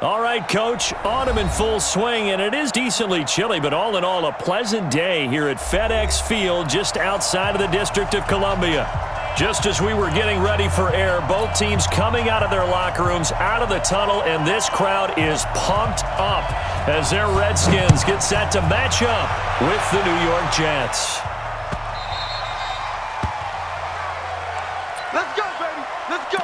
All right, Coach, autumn in full swing, and it is decently chilly, but all in all, a pleasant day here at FedEx Field just outside of the District of Columbia. Just as we were getting ready for air, both teams coming out of their locker rooms, out of the tunnel, and this crowd is pumped up as their Redskins get set to match up with the New York Jets. Let's go, baby. Let's go.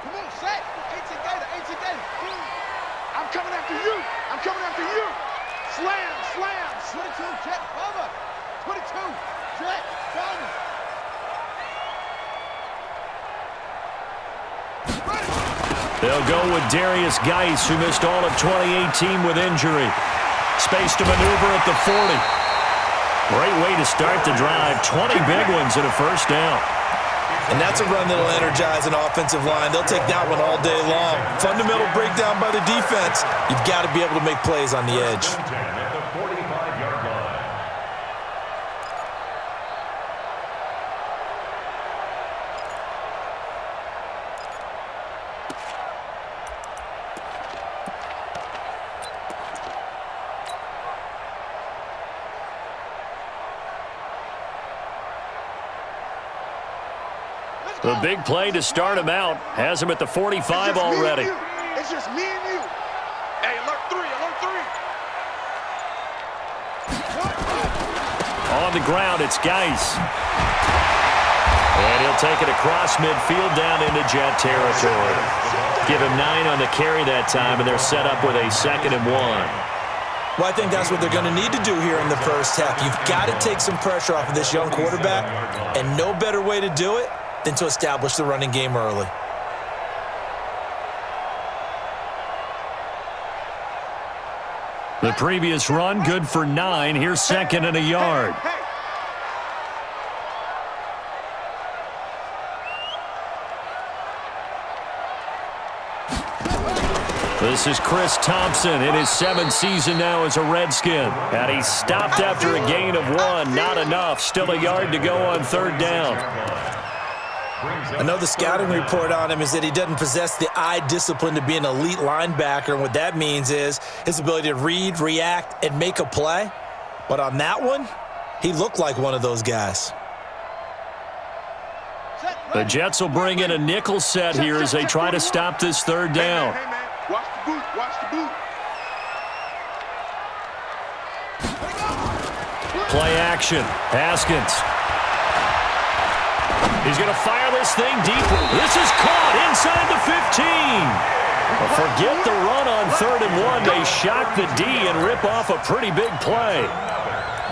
Come on, set. 18 Gator, 18 Gator. I'm coming after you. I'm coming after you. Slam, slam. 22, check, cover. 22, check, cover. They'll go with Darius Geis, who missed all of 2018 with injury. Space to maneuver at the 40. Great way to start the drive. 20 big ones and a first down. And that's a run that'll energize an offensive line. They'll take that one all day long. Fundamental breakdown by the defense. You've got to be able to make plays on the edge. The big play to start him out has him at the 45 already. It's just me and you. Hey, alert 3, alert 3. On the ground, it's Geis. And he'll take it across midfield down into Jet territory. Give him 9 on the carry that time, and they're set up with a 2nd and 1. Well, I think that's what they're going to need to do here in the first half. You've got to take some pressure off of this young quarterback, and no better way to do it than to establish the running game early. The previous run, good for 9. Here's 2nd and a yard. This is Chris Thompson in his 7th season now as a Redskin. And he stopped after a gain of 1. Not enough. Still a yard to go on 3rd down. I know the scouting report on him is that he doesn't possess the eye discipline to be an elite linebacker, and what that means is his ability to read, react, and make a play. But on that one, he looked like one of those guys. The Jets will bring in a nickel set here as they try to stop this 3rd down. Hey, man. Watch the boot. Watch the boot. Play action. Haskins. He's going to fire this thing deeper. This is caught inside the 15. But forget the run on 3rd and 1. They shock the D and rip off a pretty big play.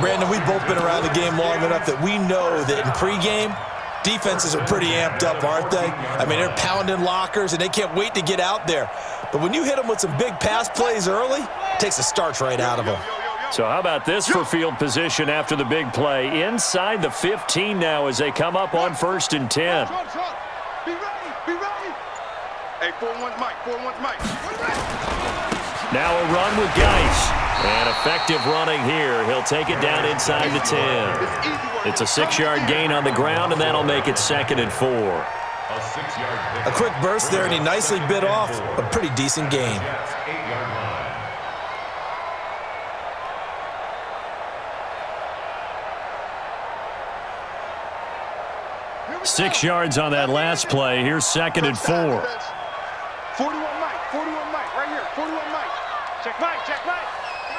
Brandon, we've both been around the game long enough that we know that in pregame, defenses are pretty amped up, aren't they? I mean, they're pounding lockers, and they can't wait to get out there. But when you hit them with some big pass plays early, it takes the starch right out of them. So how about this for field position after the big play? Inside the 15 now as they come up on 1st and 10. Be ready. Be ready. Hey, 4-1 Mike. 4-1 Mike. Now a run with Geis. And effective running here. He'll take it down inside the 10. It's a 6-yard gain on the ground, and that'll make it 2nd and 4. A quick burst there, and he nicely bit off a pretty decent gain. 6 yards on that last play. Here's 2nd and 4. 41 Mike. 41 Mike. Right here. 41 Mike. Check Mike. Check Mike.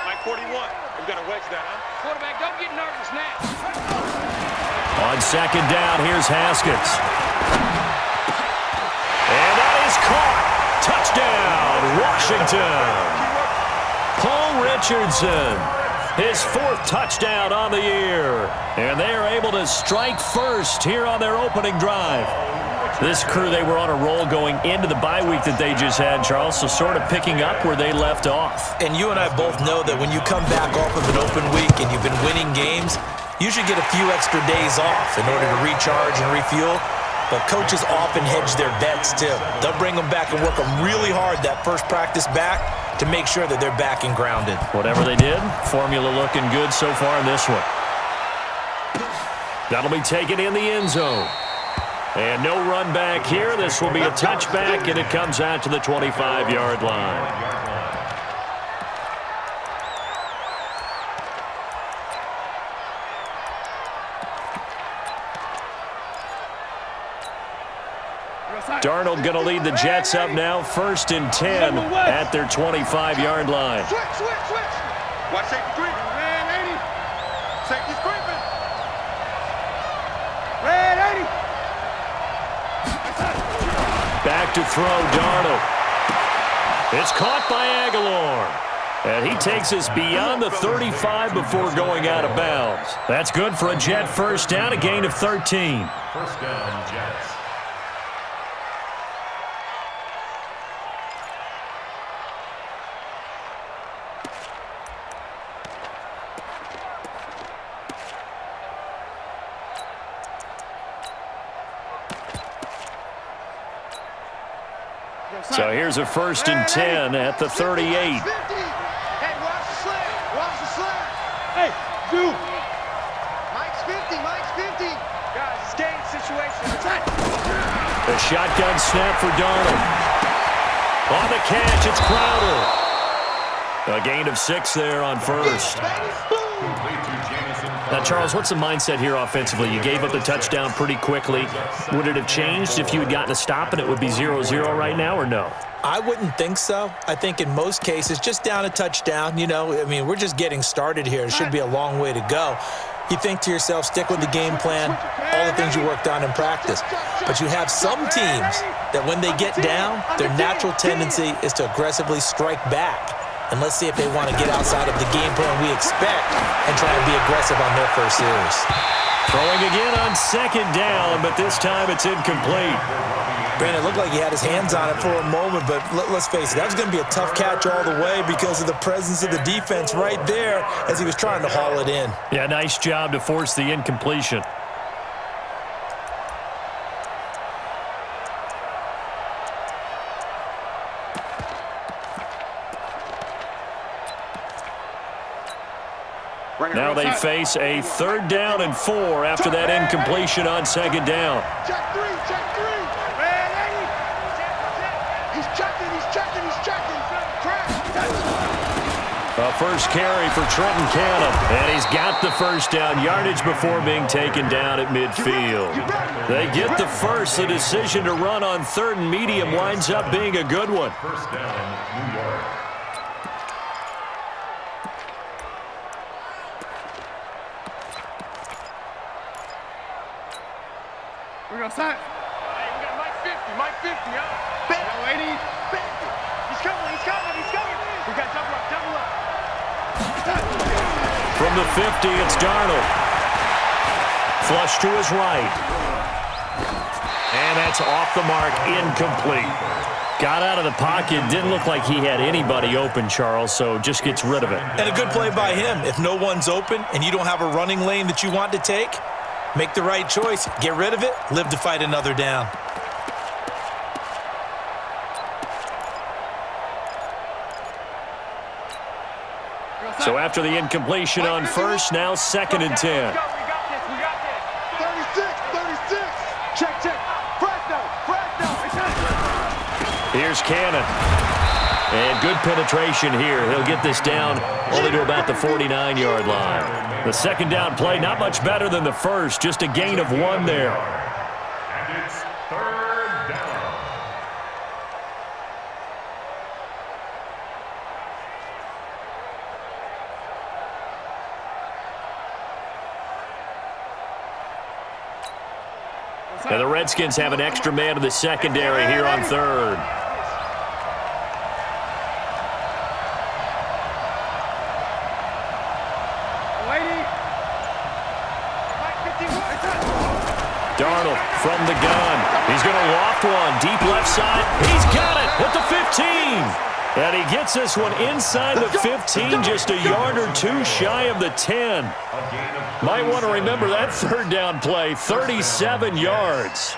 Mike 41. We've got to wedge that, huh? Quarterback, don't get nervous now. On 2nd down, here's Haskins. And that is caught. Touchdown, Washington. Paul Richardson, his 4th touchdown on the year. And they are able to strike first here on their opening drive. This crew, they were on a roll going into the bye week that they just had, Charles, so sort of picking up where they left off. And you and I both know that when you come back off of an open week and you've been winning games, you should get a few extra days off in order to recharge and refuel. but coaches often hedge their bets too. They'll bring them back and work them really hard that first practice back to make sure that they're back and grounded. Whatever they did, formula looking good so far in this one. That'll be taken in the end zone. And no run back here. This will be a touchback, and it comes out to the 25-yard line. Darnold going to lead the Jets up now, 1st and 10 at their 25-yard line. Switch, switch, switch. Watch safety creeping. Red 80. Safety's creeping. Red 80. Back to throw, Darnold. It's caught by Aguilar. And he takes us beyond the 35 before going out of bounds. That's good for a Jet first down, a gain of 13. First down, Jets. So here's a 1st and 10 at the 38. Hey, watch the slant. Watch the slant. Hey, dude. Mike's 50. Mike's 50. Guys, it's game situation. The shotgun snap for Darnold. On the catch, it's Crowder. A gain of 6 there on 1st. Now, Charles, what's the mindset here offensively? You gave up the touchdown pretty quickly. Would it have changed if you had gotten a stop and it would be 0-0 right now, or no? I wouldn't think so. I think in most cases, just down a touchdown, you know, I mean, we're just getting started here. It should be a long way to go. You think to yourself, stick with the game plan, all the things you worked on in practice. But you have some teams that when they get down, their natural tendency is to aggressively strike back. And let's see if they want to get outside of the game plan we expect and try and be aggressive on their first series. Throwing again on 2nd down, but this time it's incomplete. Brandon, it looked like he had his hands on it for a moment, but let's face it, that was going to be a tough catch all the way because of the presence of the defense right there as he was trying to haul it in. Yeah, nice job to force the incompletion. Now they face a 3rd down and 4 after that incompletion on 2nd down. Check 3, check 3. Red 80. He's checking, he's checking, he's checking. A first carry for Trenton Cannon, and he's got the first down yardage before being taken down at midfield. They get the first. The decision to run on 3rd and medium winds up being a good one. First down, New York. We're going to sign. Hey, we got Mike 50, Mike 50, yo. 80, 50. He's coming, he's coming, he's coming. We got double up, double up. From the 50, it's Darnold. Flush to his right. And that's off the mark, incomplete. Got out of the pocket, didn't look like he had anybody open, Charles, so just gets rid of it. And a good play by him. If no one's open and you don't have a running lane that you want to take, make the right choice, get rid of it, live to fight another down. So after the incompletion on 1st, now 2nd and 10. We got this, we got this. 36, 36. Check, check. Fresno, Fresno. Here's Cannon. And good penetration here. He'll get this down only to about the 49-yard line. The 2nd down play, not much better than the first, just a gain of 1 there. And it's 3rd down. And the Redskins have an extra man in the secondary here on 3rd. Darnold from the gun. He's going to loft one. Deep left side. He's got it at the 15. And he gets this one inside the 15, just a yard or 2 shy of the 10. Might want to remember that 3rd down play, 37 yards.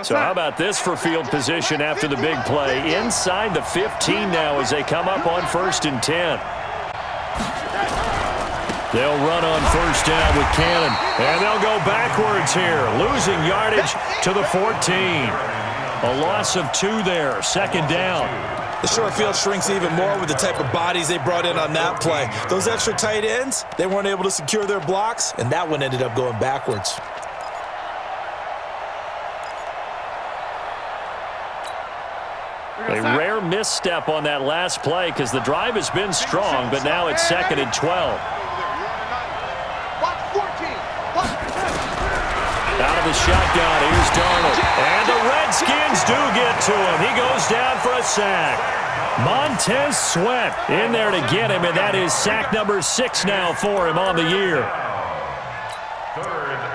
So how about this for field position after the big play? Inside the 15 now as they come up on 1st and 10. They'll run on 1st down with Cannon. And they'll go backwards here, losing yardage to the 14. A loss of 2 there, 2nd down. The short field shrinks even more with the type of bodies they brought in on that play. Those extra tight ends, they weren't able to secure their blocks, and that one ended up going backwards. A rare misstep on that last play because the drive has been strong, but now it's 2nd and 12. Out of the shotgun, here's Darnold. And the Redskins do get to him. He goes down for a sack. Montez Sweat in there to get him, and that is sack number 6 now for him on the year. 3rd and long.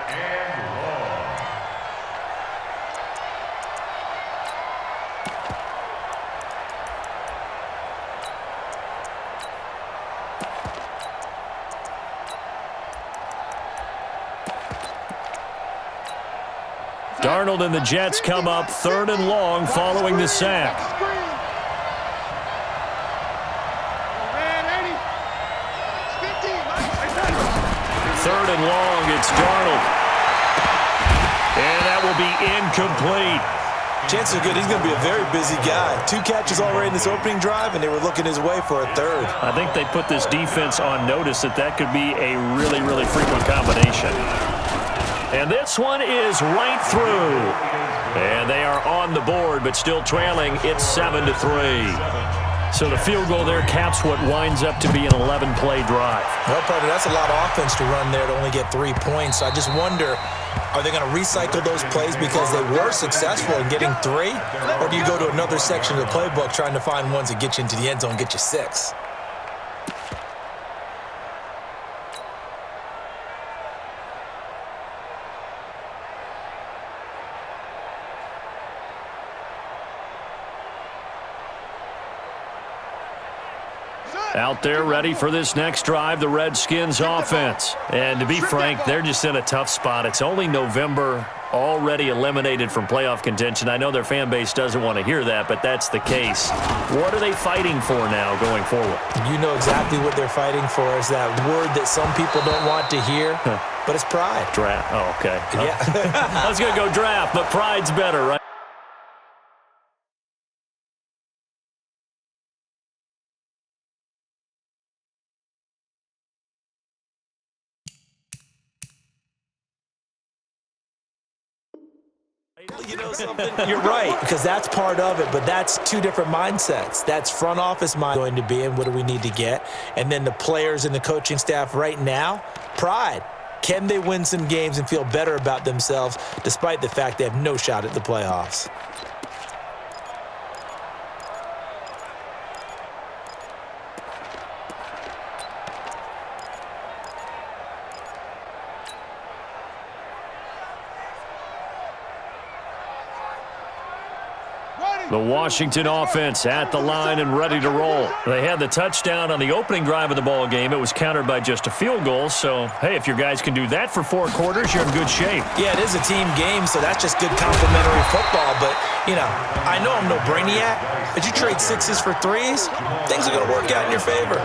Darnold and the Jets come up 3rd and long following the sack. 3rd and long, it's Darnold. And that will be incomplete. Chances are good he's going to be a very busy guy. 2 catches already in this opening drive, and they were looking his way for a 3rd. I think they put this defense on notice that could be a really, really frequent combination. And this one is right through. And they are on the board, but still trailing. It's 7-3. So the field goal there caps what winds up to be an 11-play drive. Well, partner, that's a lot of offense to run there to only get 3 points. So I just wonder, are they going to recycle those plays because they were successful in getting 3? Or do you go to another section of the playbook trying to find ones that get you into the end zone and get you 6? Out there ready for this next drive, the Redskins offense. And to be frank, they're just in a tough spot. It's only November, already eliminated from playoff contention. I know their fan base doesn't want to hear that, but that's the case. What are they fighting for now going forward? You know exactly what they're fighting for. Is that word that some people don't want to hear, but it's pride. Draft. Oh, okay. Yeah. I was going to go draft, but pride's better, right? You know something? You're right, because that's part of it, but that's 2 different mindsets. That's front office mind going to be, and what do we need to get? And then the players and the coaching staff right now, pride. Can they win some games and feel better about themselves despite the fact they have no shot at the playoffs? The Washington offense at the line and ready to roll. They had the touchdown on the opening drive of the ball game. It was countered by just a field goal. So, hey, if your guys can do that for 4 quarters, you're in good shape. Yeah, it is a team game, so that's just good complimentary football. But, you know, I know I'm no brainiac, but you trade 6s for 3s, things are going to work out in your favor.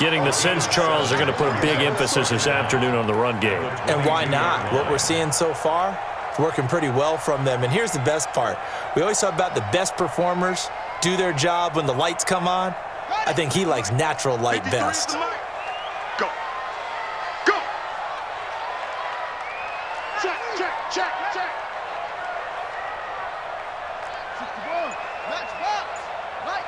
Getting the sense, Charles, are going to put a big emphasis this afternoon on the run game. And why not? What we're seeing so far, working pretty well from them. And here's the best part. We always talk about the best performers do their job when the lights come on. I think he likes natural light best. Go. Go. Check, check, check, check. 61. Match box. Light.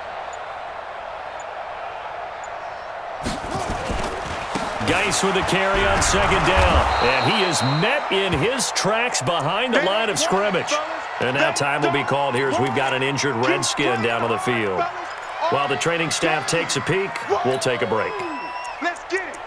Geis with the carry on 2nd down. And he is met in his tracks behind the line of scrimmage. And now time will be called here as we've got an injured Redskin down on the field. While the training staff takes a peek, we'll take a break. Let's get it.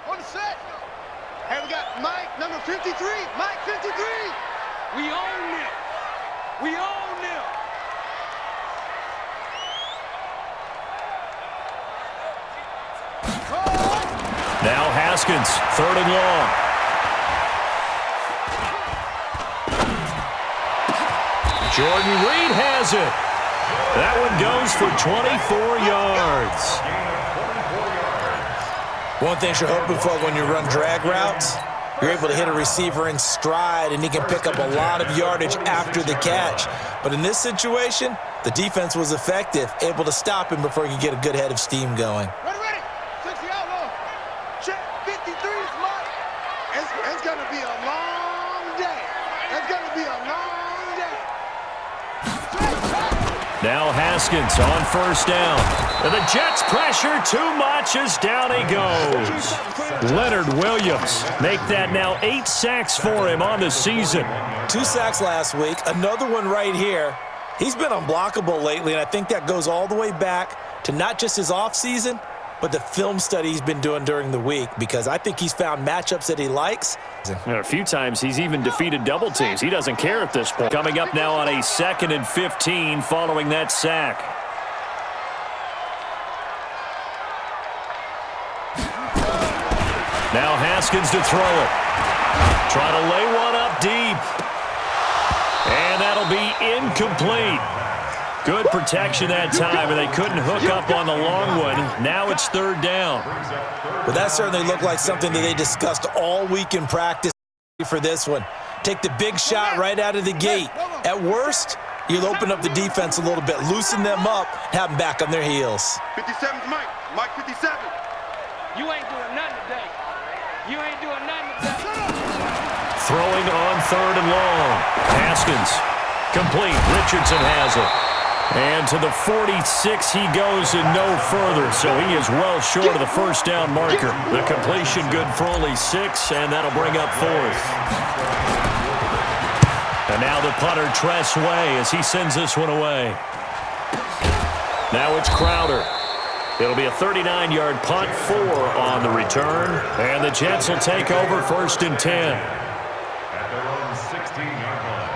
On the set. Hey, we got Mike, number 53. Mike, 53. We own them. We own them. Now Haskins, 3rd and long. Jordan Reed has it. That one goes for 24 yards. One thing you're hoping for when you run drag routes, you're able to hit a receiver in stride, and he can pick up a lot of yardage after the catch. But in this situation, the defense was effective, able to stop him before he could get a good head of steam going. Ready. 60 outlaw. Check 53 is Mike. It's going to be a long day. It's going to be a long day. Now Haskins on 1st down. And the Jets pressure too much as down he goes. Leonard Williams make that now 8 sacks for him on the season. 2 sacks last week, another one right here. He's been unblockable lately, and I think that goes all the way back to not just his offseason, but the film study he's been doing during the week, because I think he's found matchups that he likes. A few times he's even defeated double teams. He doesn't care at this point. Coming up now on a 2nd and 15 following that sack. Now Haskins to throw it. Try to lay one up deep. And that'll be incomplete. Good protection that time, and they couldn't hook up on the long one. Now it's 3rd down. Well, that certainly looked like something that they discussed all week in practice for this one. Take the big shot right out of the gate. At worst, you'll open up the defense a little bit, loosen them up, have them back on their heels. 57's Mike. Mike 57. You ain't doing nothing today. You ain't doing nothing today. Throwing on 3rd and long. Haskins. Complete. Richardson has it. And to the 46 he goes and no further, so he is well short of the 1st down marker. The completion good for only 6, and that'll bring up 4th. And now the punter, Tress Way, as he sends this one away. Now it's Crowder. It'll be a 39-yard punt, 4 on the return, and the Jets will take over 1st and 10. At their own 16-yard line.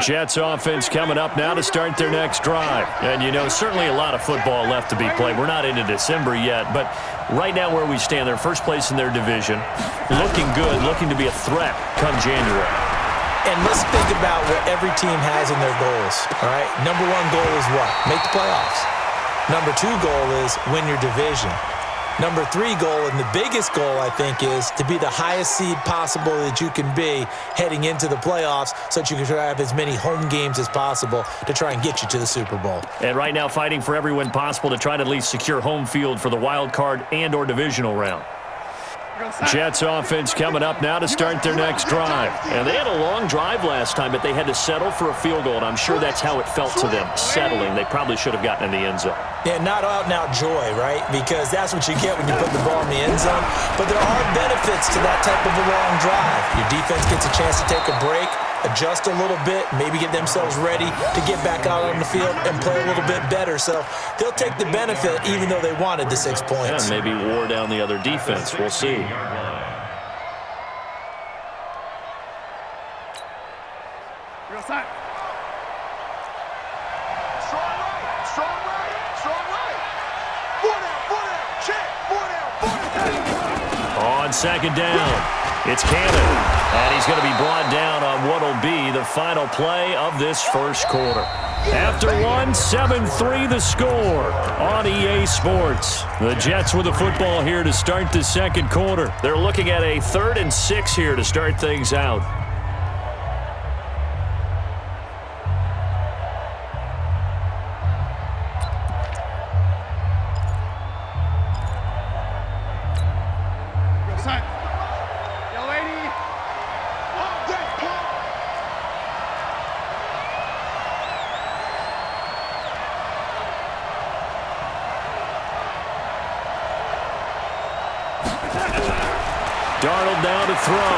Jets offense coming up now to start their next drive. And, you know, certainly a lot of football left to be played. We're not into December yet, but right now where we stand, they're 1st place in their division. Looking good, looking to be a threat come January. And let's think about what every team has in their goals, all right? Number 1 goal is what? Make the playoffs. Number 2 goal is win your division. Number 3 goal, and the biggest goal, I think, is to be the highest seed possible that you can be heading into the playoffs so that you can try to have as many home games as possible to try and get you to the Super Bowl. And right now fighting for every win possible to try to at least secure home field for the wild card and or divisional round. Jets offense coming up now to start their next drive. And they had a long drive last time, but they had to settle for a field goal, and I'm sure that's how it felt to them, settling. They probably should have gotten in the end zone. Yeah, not out-and-out joy, right? Because that's what you get when you put the ball in the end zone. But there are benefits to that type of a long drive. Your defense gets a chance to take a break, adjust a little bit, maybe get themselves ready to get back out on the field and play a little bit better. So they'll take the benefit even though they wanted the 6 points. Yeah, maybe wore down the other defense. We'll see. Real side. Strong right. Strong right. Strong right. 4 down. Check. 4 down. On 2nd down. It's Cannon, and he's going to be brought down on what will be the final play of this 1st quarter. After one, 7-3 the score on EA Sports. The Jets with the football here to start the 2nd quarter. They're looking at a 3rd and 6 here to start things out. Darnold now to throw.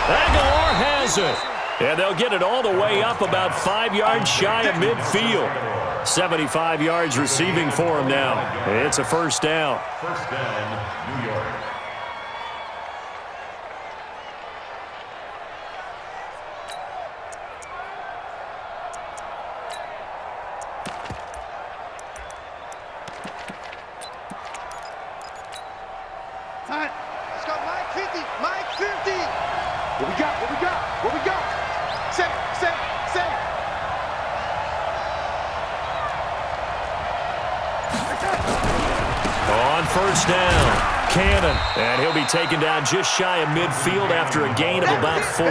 Aguilar has it. And they'll get it all the way up about 5 yards shy of midfield. 75 yards receiving for him now. It's a first down. First down, New York. Time. Let's go, Mike 50. Mike 50. What we got? What we got? What we got? Set. On first down, Cannon. And he'll be taken down just shy of midfield after a gain of about 4.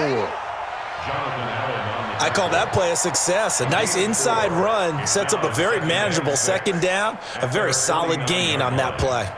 I call that play a success. A nice inside run sets up a very manageable second down. A very solid gain on that play.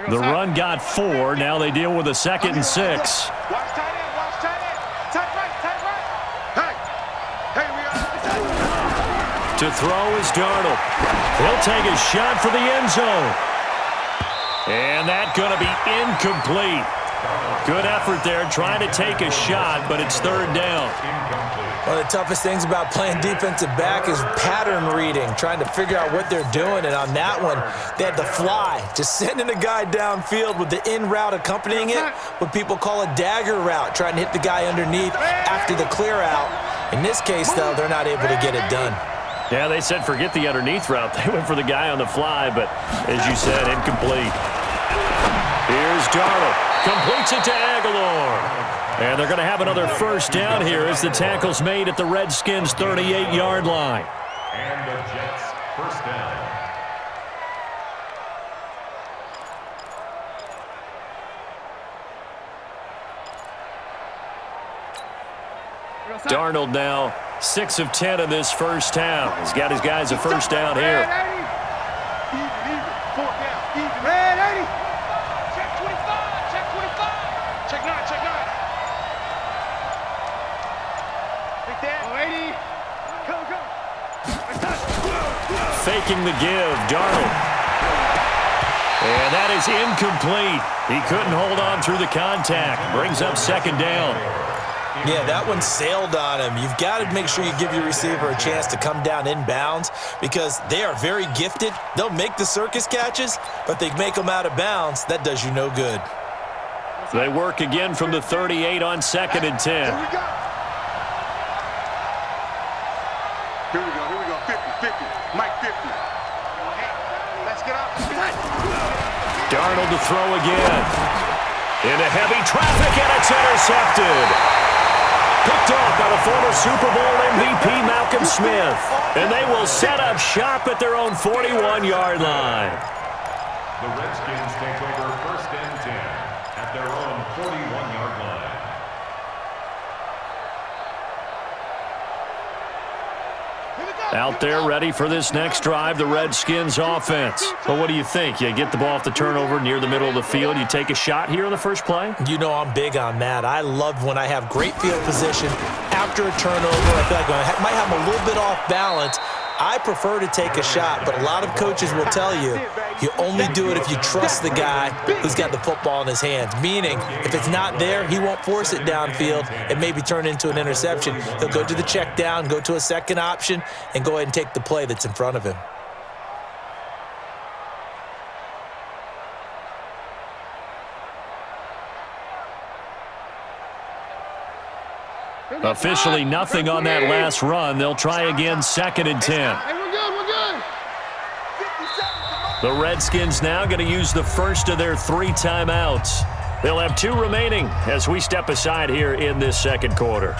The run got 4. Now they deal with a 2nd and 6. Watch tight end. Watch tight end. Tight right. Hey, we are. To throw is Darnold. He'll take a shot for the end zone. And that's going to be incomplete. Good effort there trying to take a shot, but it's 3rd down. One of the toughest things about playing defensive back is pattern reading, trying to figure out what they're doing. And on that one, they had to fly, just sending a guy downfield with the in route accompanying it, what people call a dagger route, trying to hit the guy underneath after the clear out. In this case, though, they're not able to get it done. Yeah, they said forget the underneath route. They went for the guy on the fly, but as you said, incomplete. Here's Darnold. Completes it to Aguilar. And they're going to have another first down here as the tackle's made at the Redskins' 38-yard line. And the Jets first down. Darnold now 6 of 10 in this first half. He's got his guys a first down here. Even. 4th down. Even. Red 80. Check 25. Check 25. Check 9. Check 9. Big Dan. 80. Go. Faking the give, Darnold. And that is incomplete. He couldn't hold on through the contact. Brings up 2nd down. Yeah, that one sailed on him. You've got to make sure you give your receiver a chance to come down inbounds because they are very gifted. They'll make the circus catches, but they make them out of bounds. That does you no good. They work again from the 38 on 2nd and 10. Here we go. 50. Mike 50. Let's get up. Darnold to throw again. Into heavy traffic, and it's intercepted. Picked off by the former Super Bowl MVP Malcolm Smith. And they will set up shop at their own 41-yard line. The Redskins take over first and 10 at their own 41-yard line. Out there ready for this next drive, the Redskins offense. But what do you think? You get the ball off the turnover near the middle of the field. You take a shot here on the first play? You know I'm big on that. I love when I have great field position after a turnover. I feel like I might have a little bit off balance. I prefer to take a shot, but a lot of coaches will tell you, you only do it if you trust the guy who's got the football in his hands. Meaning, if it's not there, he won't force it downfield and maybe turn into an interception. He'll go to the check down, go to a second option, and go ahead and take the play that's in front of him. Officially nothing on that last run. They'll try again 2nd and 10. Hey, we're good. 57. The Redskins now going to use the first of their 3 timeouts. They'll have 2 remaining as we step aside here in this second quarter.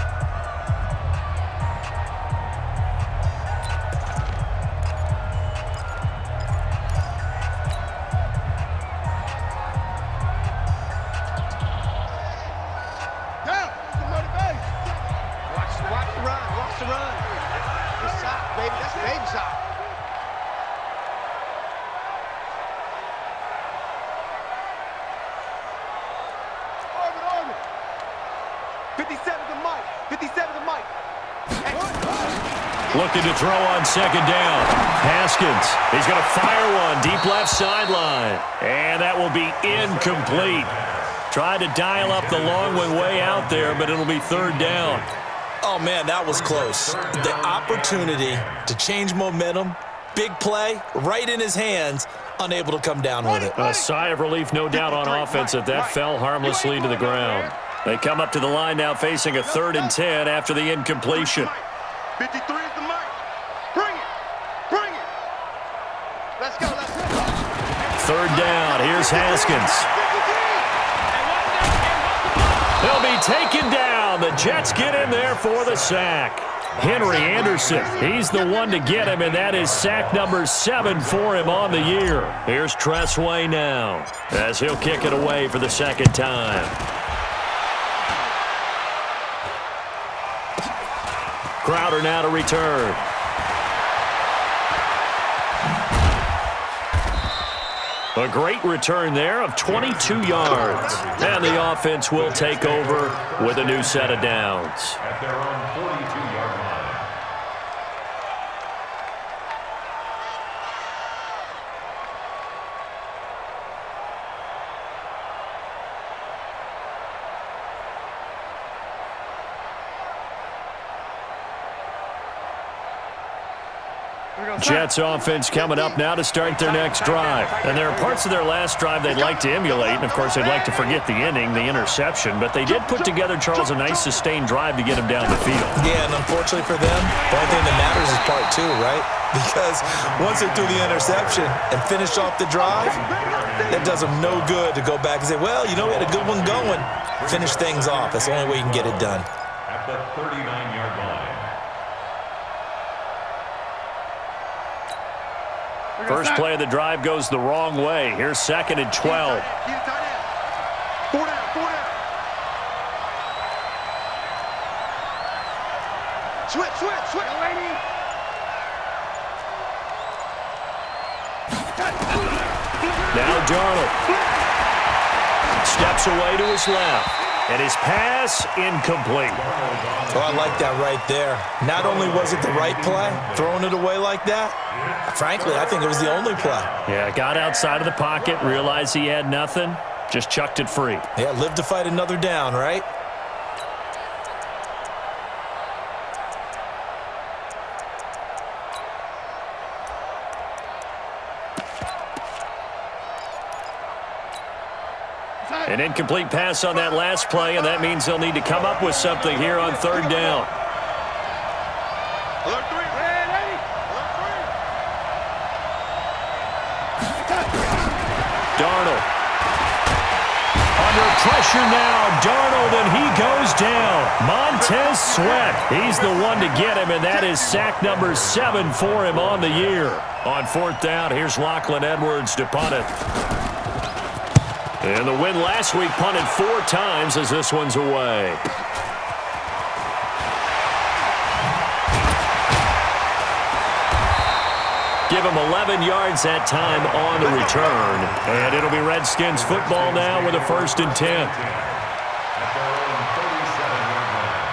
baby. That's baby shot. Orbit. 57 to Mike. 57 to Mike. Looking to throw on second down. Haskins. He's going to fire one deep left sideline. And that will be incomplete. Tried to dial up the long one way out there, but it'll be third down. Oh, man, that was close. The opportunity to change momentum, big play, right in his hands, unable to come down with it. A sigh of relief, no doubt, on offense that fell harmlessly to the ground. They come up to the line now facing a 3rd and 10 after the incompletion. 53 is the mic. Bring it. Bring it. Let's go. Let's go. 3rd down. Here's Haskins. He'll be taken down. The Jets get in there for the sack. Henry Anderson, he's the one to get him, and that is sack number 7 for him on the year. Here's Tressway now as he'll kick it away for the second time. Crowder now to return. A great return there of 22 yards. And the offense will take over with a new set of downs. At their own 42-yard line. Jets offense coming up now to start their next drive. And there are parts of their last drive they'd like to emulate. And, of course, they'd like to forget the inning, the interception. But they did put together, Charles, a nice sustained drive to get him down the field. Yeah, and unfortunately for them, the only thing that matters is part 2, right? Because once they threw the interception and finished off the drive, that does them no good to go back and say, well, you know, we had a good one going. Finish things off. That's the only way you can get it done. At the 39-yard line. First play of the drive goes the wrong way. Here's 2nd and 12. 4 down. Switch. Now Darnold steps away to his left. And his pass incomplete. Oh, I like that right there. Not only was it the right play, throwing it away like that, frankly, I think it was the only play. Yeah, got outside of the pocket, realized he had nothing, just chucked it free. Yeah, live to fight another down, right? An incomplete pass on that last play, and that means they'll need to come up with something here on 3rd down. Alert 3. Ready. Darnold. Under pressure now, Darnold, and he goes down. Montez Sweat, he's the one to get him, and that is sack number 7 for him on the year. On 4th down, here's Lachlan Edwards to punt it. And the win last week punted 4 times as this one's away. Give him 11 yards that time on the return. And it'll be Redskins football now with a 1st and 10. At their own 37-yard line.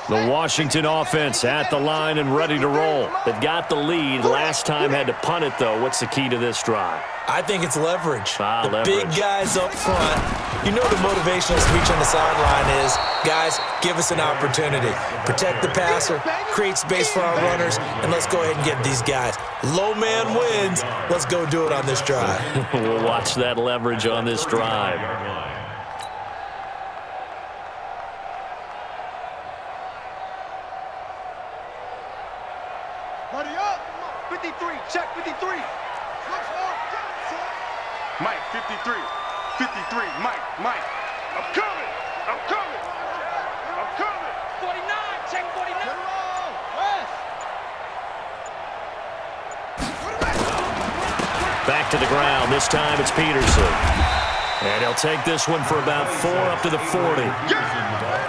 The Washington offense at the line and ready to roll. They've got the lead. Last time had to punt it, though. What's the key to this drive? I think it's leverage. The leverage. big guys up front. You know the motivational speech on the sideline is, guys, give us an opportunity. Protect the passer, create space for our runners, and let's go ahead and get these guys. Low man wins. Let's go do it on this drive. We'll watch that leverage on this drive. Buddy up. 53. Check 53. Mike, 53. 53. Mike. I'm coming. 49. Check 49. Back to the ground. This time it's Peterson. And he'll take this one for about 4 up to the 40.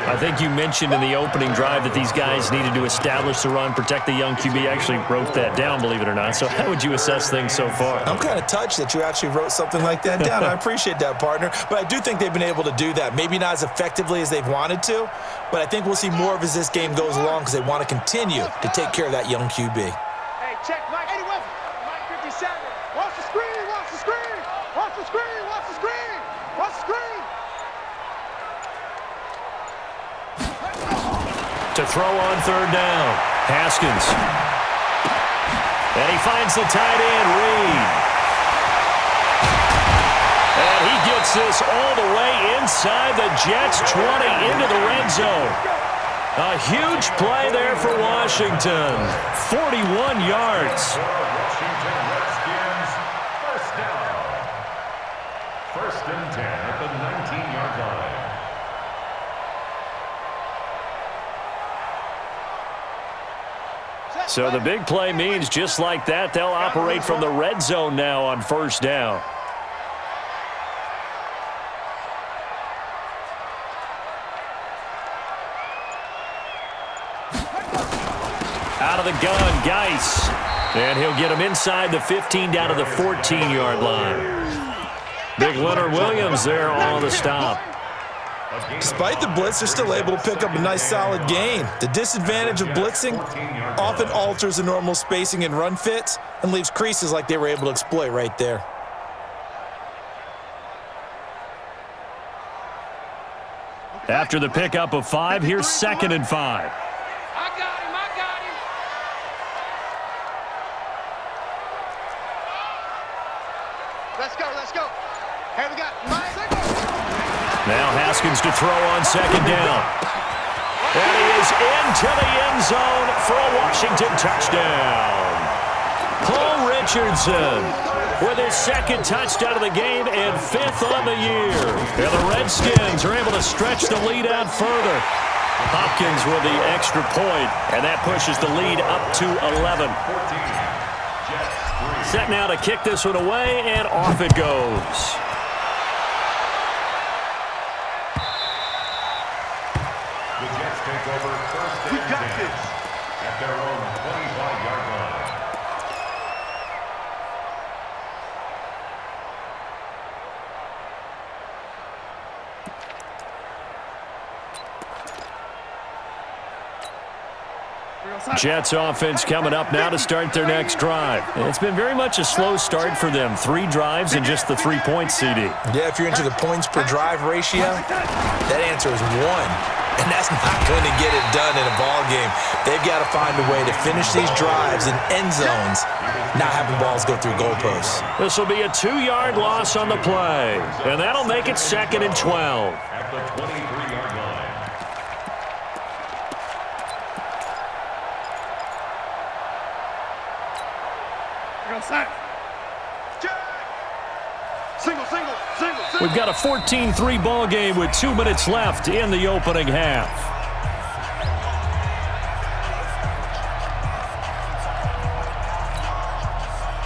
I think you mentioned in the opening drive that these guys needed to establish the run, protect the young QB. Actually wrote that down, believe it or not. So how would you assess things so far? I'm kind of touched that you actually wrote something like that down. I appreciate that, partner. But I do think they've been able to do that. Maybe not as effectively as they've wanted to, but I think we'll see more of as this game goes along because they want to continue to take care of that young QB. Hey, check Mike 81. Mike 57. Watch the screen, watch the screen. Watch the screen, watch the screen. Watch the screen. To throw on third down. Haskins. And he finds the tight end, Reed. And he gets this all the way inside the Jets' 20 into the red zone. A huge play there for Washington. 41 yards. Washington Redskins, first down. First and 10 at the 19-yard line. So the big play means just like that, they'll operate from the red zone now on first down. Out of the gun, Geis. And he'll get him inside the 15 down to the 14-yard line. Big Leonard Williams there on the stop. Despite the blitz, they're still able to pick up a nice solid gain. The disadvantage of blitzing often alters the normal spacing and run fits and leaves creases like they were able to exploit right there. After the pickup of 5, here's 2nd and 5. I got him. I got him. Let's go, let's go. Hey, we got 9 seconds. Now Haskins to throw on 2nd down. And he is into the end zone for a Washington touchdown. Paul Richardson with his 2nd touchdown of the game and 5th on the year. And the Redskins are able to stretch the lead out further. Hopkins with the extra point, and that pushes the lead up to 11. Set now to kick this one away, and off it goes. The Jets take over first and 10 at their own 25-yard line. Jets offense coming up now to start their next drive. It's been very much a slow start for them. 3 drives and just the 3 points, CD. Yeah, if you're into the points per drive ratio, that answer is 1. And that's not going to get it done in a ball game. They've got to find a way to finish these drives in end zones, not having balls go through goalposts. This will be a 2-yard loss on the play, and that'll make it 2nd and 12. At the 23-yard line. Single, single, single, single. We've got a 14-3 ball game with 2 minutes left in the opening half.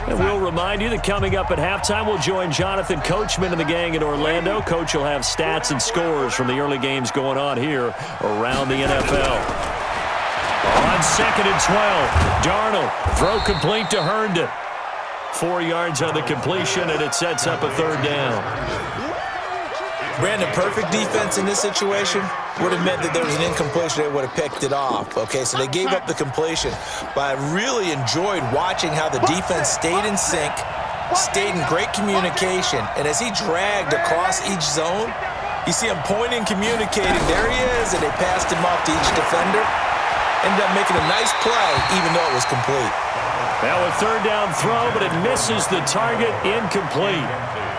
And we'll remind you that coming up at halftime, we'll join Jonathan Coachman and the gang in Orlando. Coach will have stats and scores from the early games going on here around the NFL. On 2nd and 12, Darnold, throw complete to Herndon. 4 yards on the completion, and it sets up a 3rd down. Brandon, perfect defense in this situation would have meant that there was an incompletion. They would have picked it off. Okay, so they gave up the completion. But I really enjoyed watching how the defense stayed in sync, stayed in great communication, and as he dragged across each zone, you see him pointing, communicating. There he is, and they passed him off to each defender. Ended up making a nice play, even though it was complete. Now a 3rd down throw, but it misses the target, incomplete.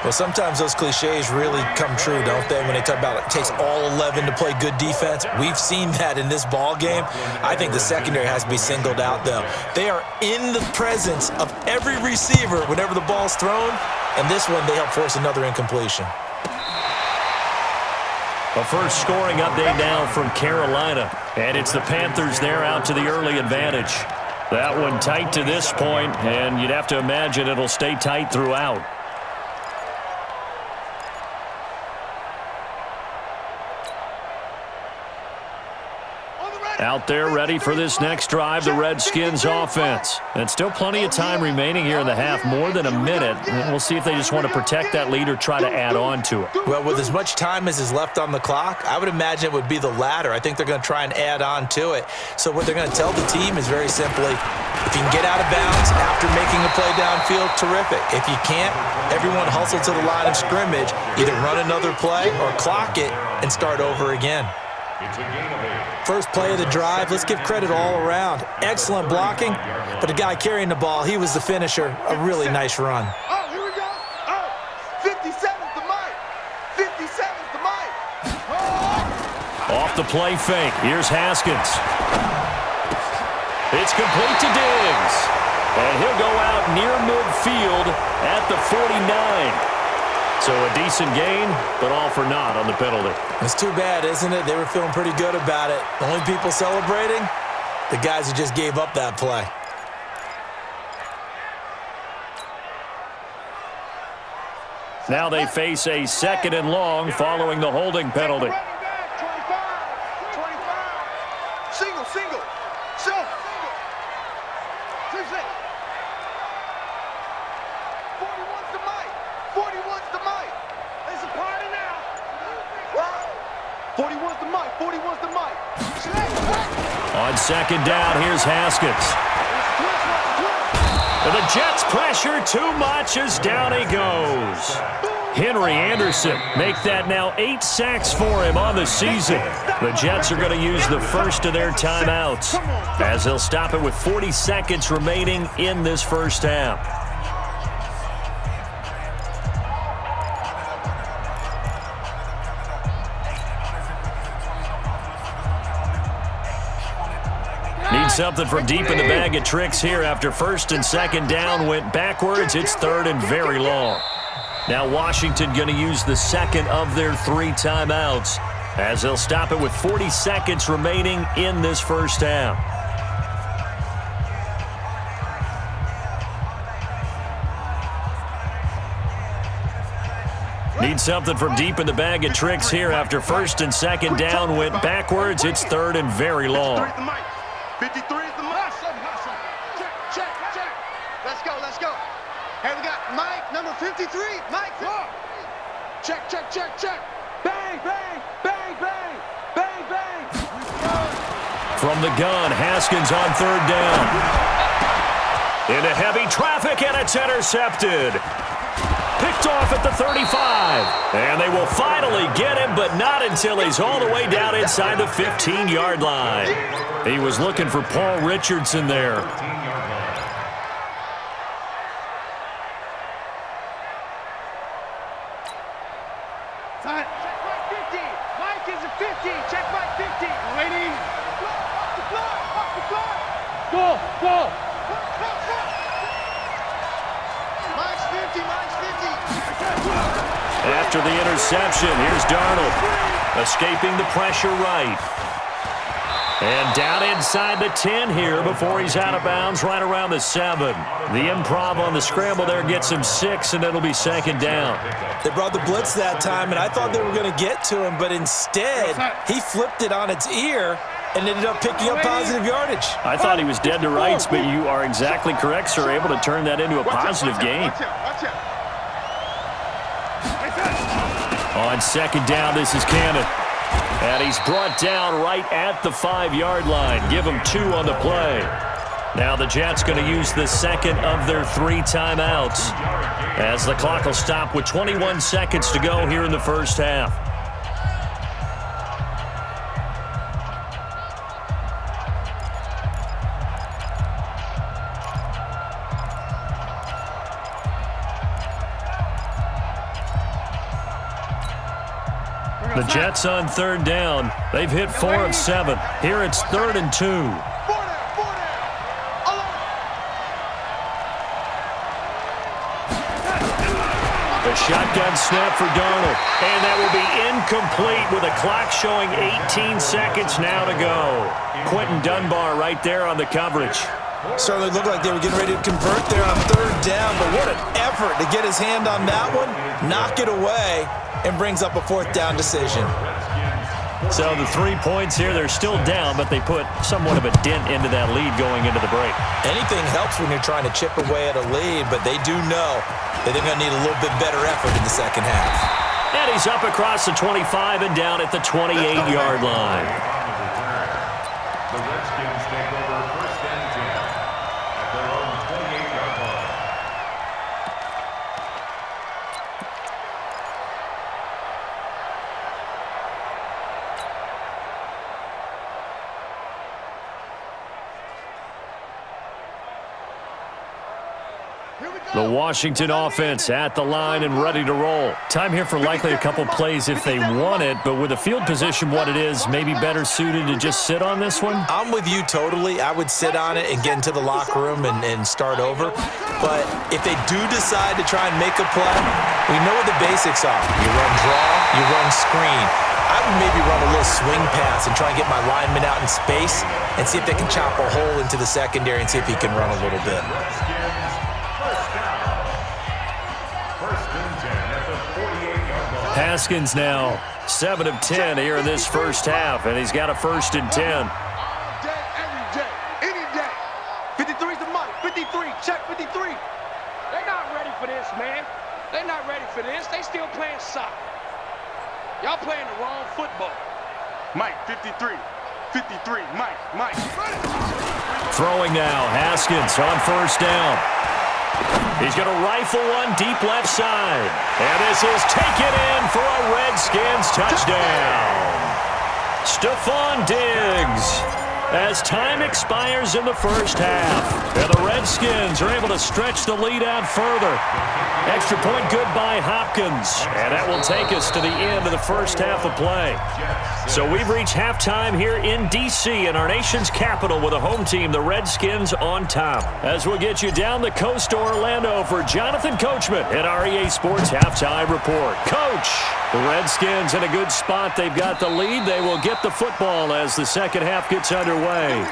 Well, sometimes those cliches really come true, don't they? When they talk about it takes all 11 to play good defense. We've seen that in this ball game. I think the secondary has to be singled out, though. They are in the presence of every receiver whenever the ball's thrown, and this one they help force another incompletion. A first scoring update now from Carolina, and it's the Panthers there out to the early advantage. That one tight to this point, and you'd have to imagine it'll stay tight throughout. Out there ready for this next drive, the Redskins offense. And still plenty of time remaining here in the half, more than a minute. And we'll see if they just want to protect that lead or try to add on to it. Well, with as much time as is left on the clock, I would imagine it would be the latter. I think they're going to try and add on to it. So what they're going to tell the team is very simply, if you can get out of bounds after making a play downfield, terrific. If you can't, everyone hustle to the line of scrimmage, either run another play or clock it and start over again. It's a gain of 8. First play of the drive, let's give credit all around. Excellent blocking, but the guy carrying the ball, he was the finisher. A really nice run. Oh, here we go. Oh, 57's the mic. 57's the mic. Oh. Off the play fake. Here's Haskins. It's complete to Diggs. And he'll go out near midfield at the 49. So a decent gain, but all for naught on the penalty. It's too bad, isn't it? They were feeling pretty good about it. The only people celebrating, the guys who just gave up that play. Now they face a 2nd and long following the holding penalty. 25. Single. Single. 41's the mic. 41's the mic. It's a party now. 41's the mic. 41's the mic. On 2nd down, here's Haskins. And the Jets pressure too much as down he goes. Henry Anderson make that now 8 sacks for him on the season. The Jets are going to use the first of their timeouts as they'll stop it with 40 seconds remaining in this first half. Need something from deep in the bag of tricks here after 1st and 2nd down went backwards. It's 3rd and very long. Now Washington going to use the 2nd of their 3 timeouts as they'll stop it with 40 seconds remaining in this first half. Need something from deep in the bag of tricks here after 1st and 2nd down went backwards. It's 3rd and very long. 53 is the mic. Check. Let's go. Here we got Mike, number 53. Mike, check. Bang. From the gun, Haskins on 3rd down. Into heavy traffic, and it's intercepted. Picked off at the 35. And they will finally get him, but not until he's all the way down inside the 15-yard line. He was looking for Paul Richardson there. Check Mike 50. Mike is a 50. Check Mike 50. Waiting. Off the block. Go. Mike's 50. After the interception, here's Darnold. Escaping the pressure right. And down inside the 10 here before he's out of bounds right around the 7. The improv on the scramble there gets him 6, and it'll be 2nd down. They brought the blitz that time, and I thought they were going to get to him, but instead he flipped it on its ear and ended up picking up positive yardage. I thought he was dead to rights, but you are exactly correct, sir. Able to turn that into a positive gain. Watch out. On 2nd down, this is Cannon. And he's brought down right at the 5-yard line. Give him 2 on the play. Now the Jets going to use the 2nd of their 3 timeouts as the clock will stop with 21 seconds to go here in the first half. The Jets on 3rd down. They've hit 4 of 7. Here it's 3rd and 2. 4 down. The shotgun snap for Darnold. And that will be incomplete with a clock showing 18 seconds now to go. Quentin Dunbar right there on the coverage. Certainly looked like they were getting ready to convert there on third down, but what an effort to get his hand on that one, knock it away, and brings up a fourth down decision. So the 3 points here, they're still down, but they put somewhat of a dent into that lead going into the break. Anything helps when you're trying to chip away at a lead, but they do know that they're going to need a little bit better effort in the second half. And he's up across the 25 and down at the 28-yard line. The Redskins take over first and 10 at their own 28-yard line. The Washington offense at the line and ready to roll. Time here for likely a couple plays if they want it, but with the field position what it is, maybe better suited to just sit on this one? I'm with you totally. I would sit on it and get into the locker room and start over. But if they do decide to try and make a play, we know what the basics are. You run draw, you run screen. I would maybe run a little swing pass and try and get my lineman out in space and see if they can chop a hole into the secondary and see if he can run a little bit. Haskins now 7 of 10 here in this first half, and he's got a 1st and 10. All day, every day, any day. 53's the money. 53, check 53. They're not ready for this, man. They're not ready for this. They still playing soccer. Y'all playing the wrong football. Mike, 53. 53, Mike. Throwing now, Haskins on 1st down. He's going to rifle one deep left side. And this is taken in for a Redskins touchdown. Stephon Diggs as time expires in the first half. And the Redskins are able to stretch the lead out further. Extra point good by Hopkins. And that will take us to the end of the first half of play. So we've reached halftime here in D.C. in our nation's capital with a home team, the Redskins, on top. As we'll get you down the coast to Orlando for Jonathan Coachman at our EA Sports Halftime Report. Coach, the Redskins in a good spot. They've got the lead. They will get the football as the second half gets underway.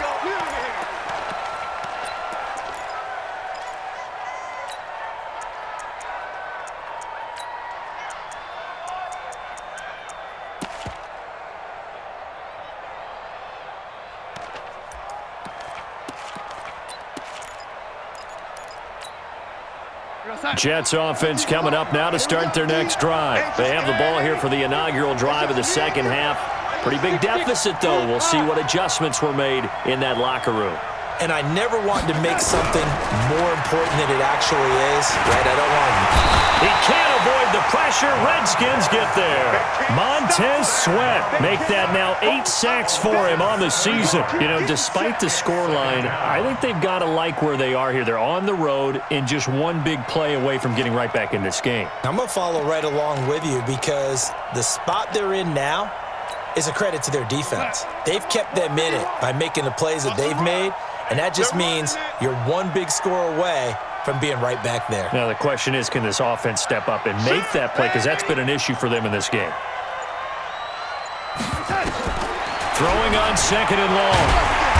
Jets offense coming up now to start their next drive. They have the ball here for the inaugural drive of the second half. Pretty big deficit, though. We'll see what adjustments were made in that locker room. And I never want to make something more important than it actually is, right? I don't want to. He can't avoid the pressure. Redskins get there. Montez Sweat make that now 8 sacks for him on the season. You know, despite the scoreline, I think they've got to like where they are here. They're on the road and just one big play away from getting right back in this game. I'm going to follow right along with you because the spot they're in now is a credit to their defense. They've kept them in it by making the plays that they've made, and that just means you're one big score away from being right back there. Now the question is, can this offense step up and make that play? Because that's been an issue for them in this game. Throwing on 2nd and long.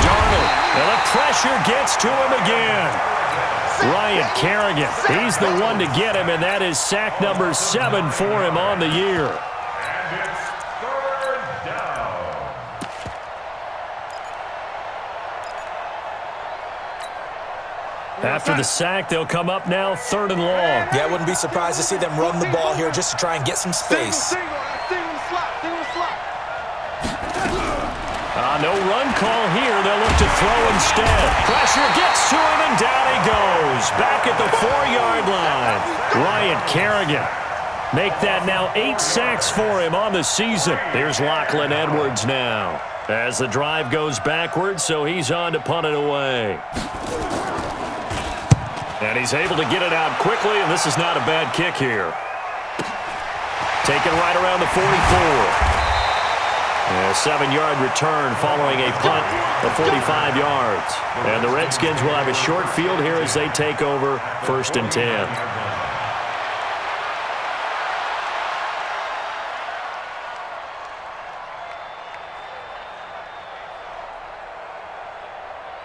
Darnold. Now the pressure gets to him again. Ryan Kerrigan. He's the one to get him, and that is sack number 7 for him on the year. And it's 3rd down. After the sack, they'll come up now 3rd and long. Yeah, I wouldn't be surprised to see them run the ball here just to try and get some space. No run call here. They'll look to throw instead. Pressure gets to him, and down he goes. Back at the 4-yard line. Ryan Kerrigan. Make that now 8 sacks for him on the season. Here's Lachlan Edwards now. As the drive goes backwards, so he's on to punt it away. And he's able to get it out quickly, and this is not a bad kick here. Taken right around the 44. A 7-yard return following a punt of 45 yards. And the Redskins will have a short field here as they take over 1st and 10.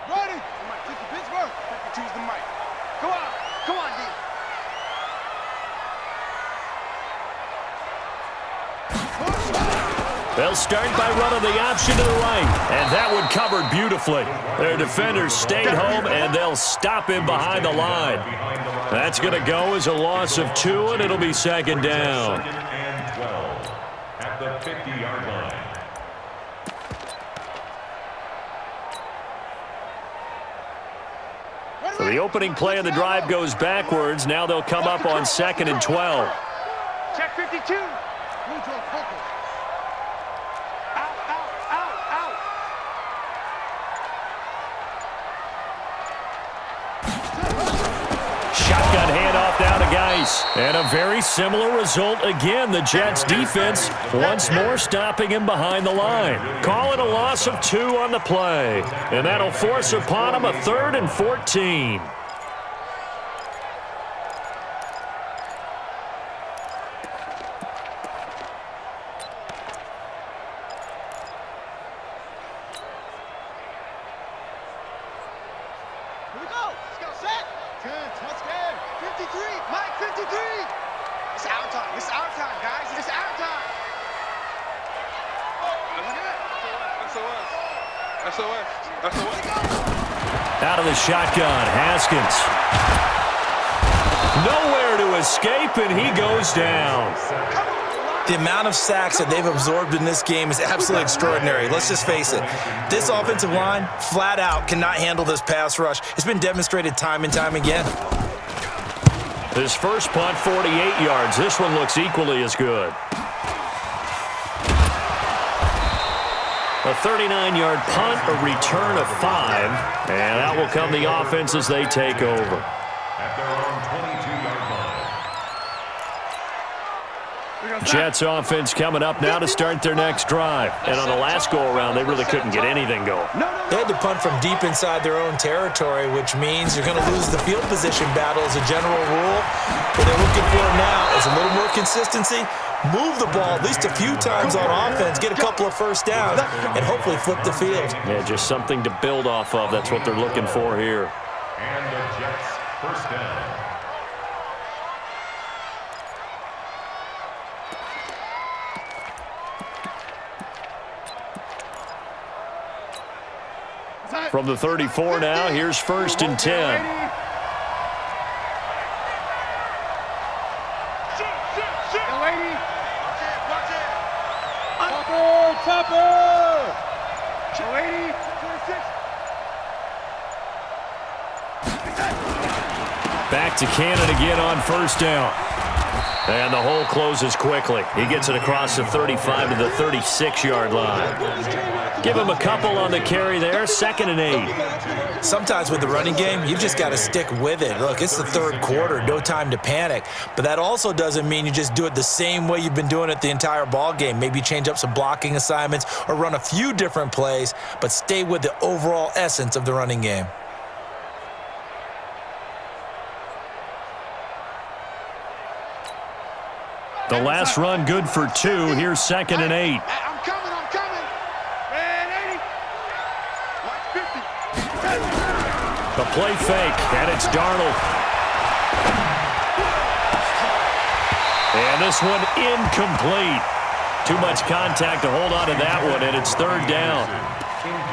Ready? They'll start by running the option to the right. And that one covered beautifully. Their defenders stayed home, and they'll stop him behind the line. That's going to go as a loss of 2, and it'll be second down. Second and 12 at the 50-yard line. So the opening play of the drive goes backwards. Now they'll come up on 2nd and 12. Check 52. Shotgun handoff down to Geis. And a very similar result again. The Jets defense once more stopping him behind the line. Call it a loss of 2 on the play. And that'll force upon him a 3rd and 14. Out of the shotgun, Haskins. Nowhere to escape, and he goes down. The amount of sacks that they've absorbed in this game is absolutely extraordinary. Let's just face it. This offensive line, flat out, cannot handle this pass rush. It's been demonstrated time and time again. His first punt, 48 yards. This one looks equally as good. A 39-yard punt, a return of 5, and out will come the offense as they take over. At their own 22-yard line. Jets offense coming up now to start their next drive. And on the last go-around, they really couldn't get anything going. They had to punt from deep inside their own territory, which means you're going to lose the field position battle as a general rule. What they're looking for now is a little more consistency. Move the ball at least a few times on offense, get a couple of first downs, and hopefully flip the field. Yeah, just something to build off of. That's what they're looking for here. And the Jets first down. From the 34 now, here's 1st and 10. Back to Cannon again on 1st down. And the hole closes quickly. He gets it across the 35 to the 36-yard line. Give him a couple on the carry there, 2nd and 8. Sometimes with the running game, you've just got to stick with it. Look, it's the 3rd quarter, no time to panic. But that also doesn't mean you just do it the same way you've been doing it the entire ball game. Maybe change up some blocking assignments or run a few different plays, but stay with the overall essence of the running game. The last run good for 2. Here's 2nd and 8. I'm coming. Man, 80. The play fake, and it's Darnold. And this one incomplete. Too much contact to hold on to that one, and it's 3rd down.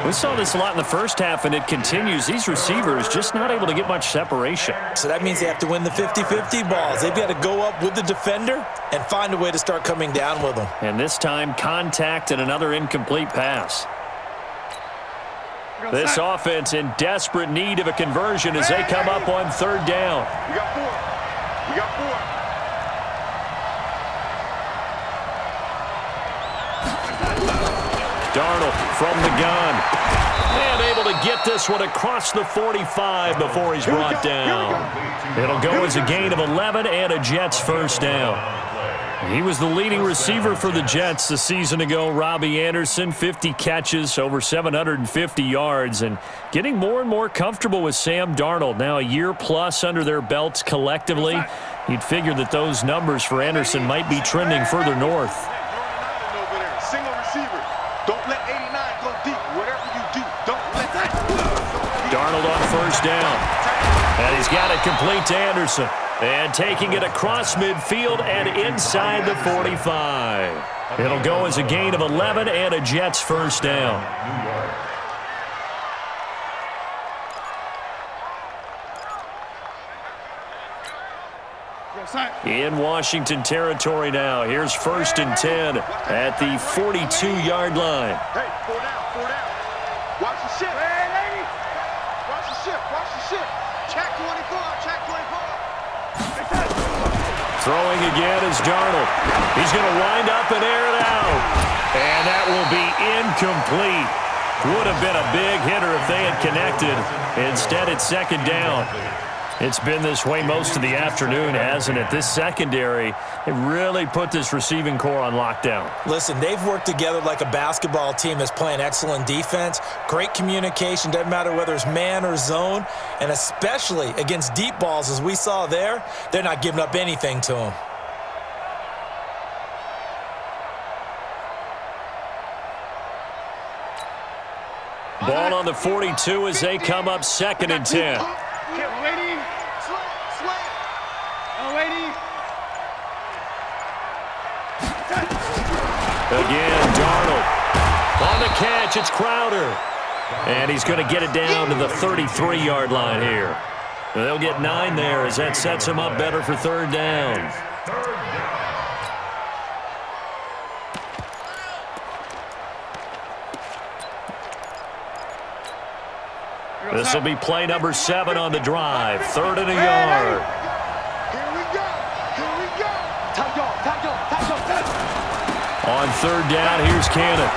We saw this a lot in the first half, and it continues. These receivers just not able to get much separation. So that means they have to win the 50-50 balls. They've got to go up with the defender and find a way to start coming down with them. And this time, contact and another incomplete pass. This offense in desperate need of a conversion as they come up on 3rd down. We got 4. Darnold from the gun. And able to get this one across the 45 before he's brought down. It'll go as a gain of 11 and a Jets 1st down. He was the leading receiver for the Jets the season ago. Robbie Anderson, 50 catches, over 750 yards, and getting more and more comfortable with Sam Darnold. Now a year plus under their belts collectively. You'd figure that those numbers for Anderson might be trending further north. Single receiver. Don't let 89 go deep. Whatever you do, don't let that. Darnold on 1st down. And he's got it complete to Anderson. And taking it across midfield and inside the 45. It'll go as a gain of 11 and a Jets first down. New York. In Washington territory now. Here's 1st and 10 at the 42-yard line. Hey, 4 down, 4 down. Watch the ship. Hey, lady. Watch the ship, watch the ship. Check 24, check 24. Throwing again is Darnold. He's going to wind up and air it out. And that will be incomplete. Would have been a big hitter if they had connected. Instead, it's 2nd down. It's been this way most of the afternoon, hasn't it? This secondary, it really put this receiving core on lockdown. Listen, they've worked together like a basketball team that's playing excellent defense. Great communication, doesn't matter whether it's man or zone. And especially against deep balls, as we saw there, they're not giving up anything to them. Ball on the 42 as they come up 2nd and 10. Again, Darnold. On the catch, it's Crowder. And he's going to get it down to the 33-yard line here. They'll get 9 there as that sets him up better for 3rd down. This will be play number 7 on the drive. 3rd and a yard. Here we go. Here we go. On 3rd down, here's Cannon.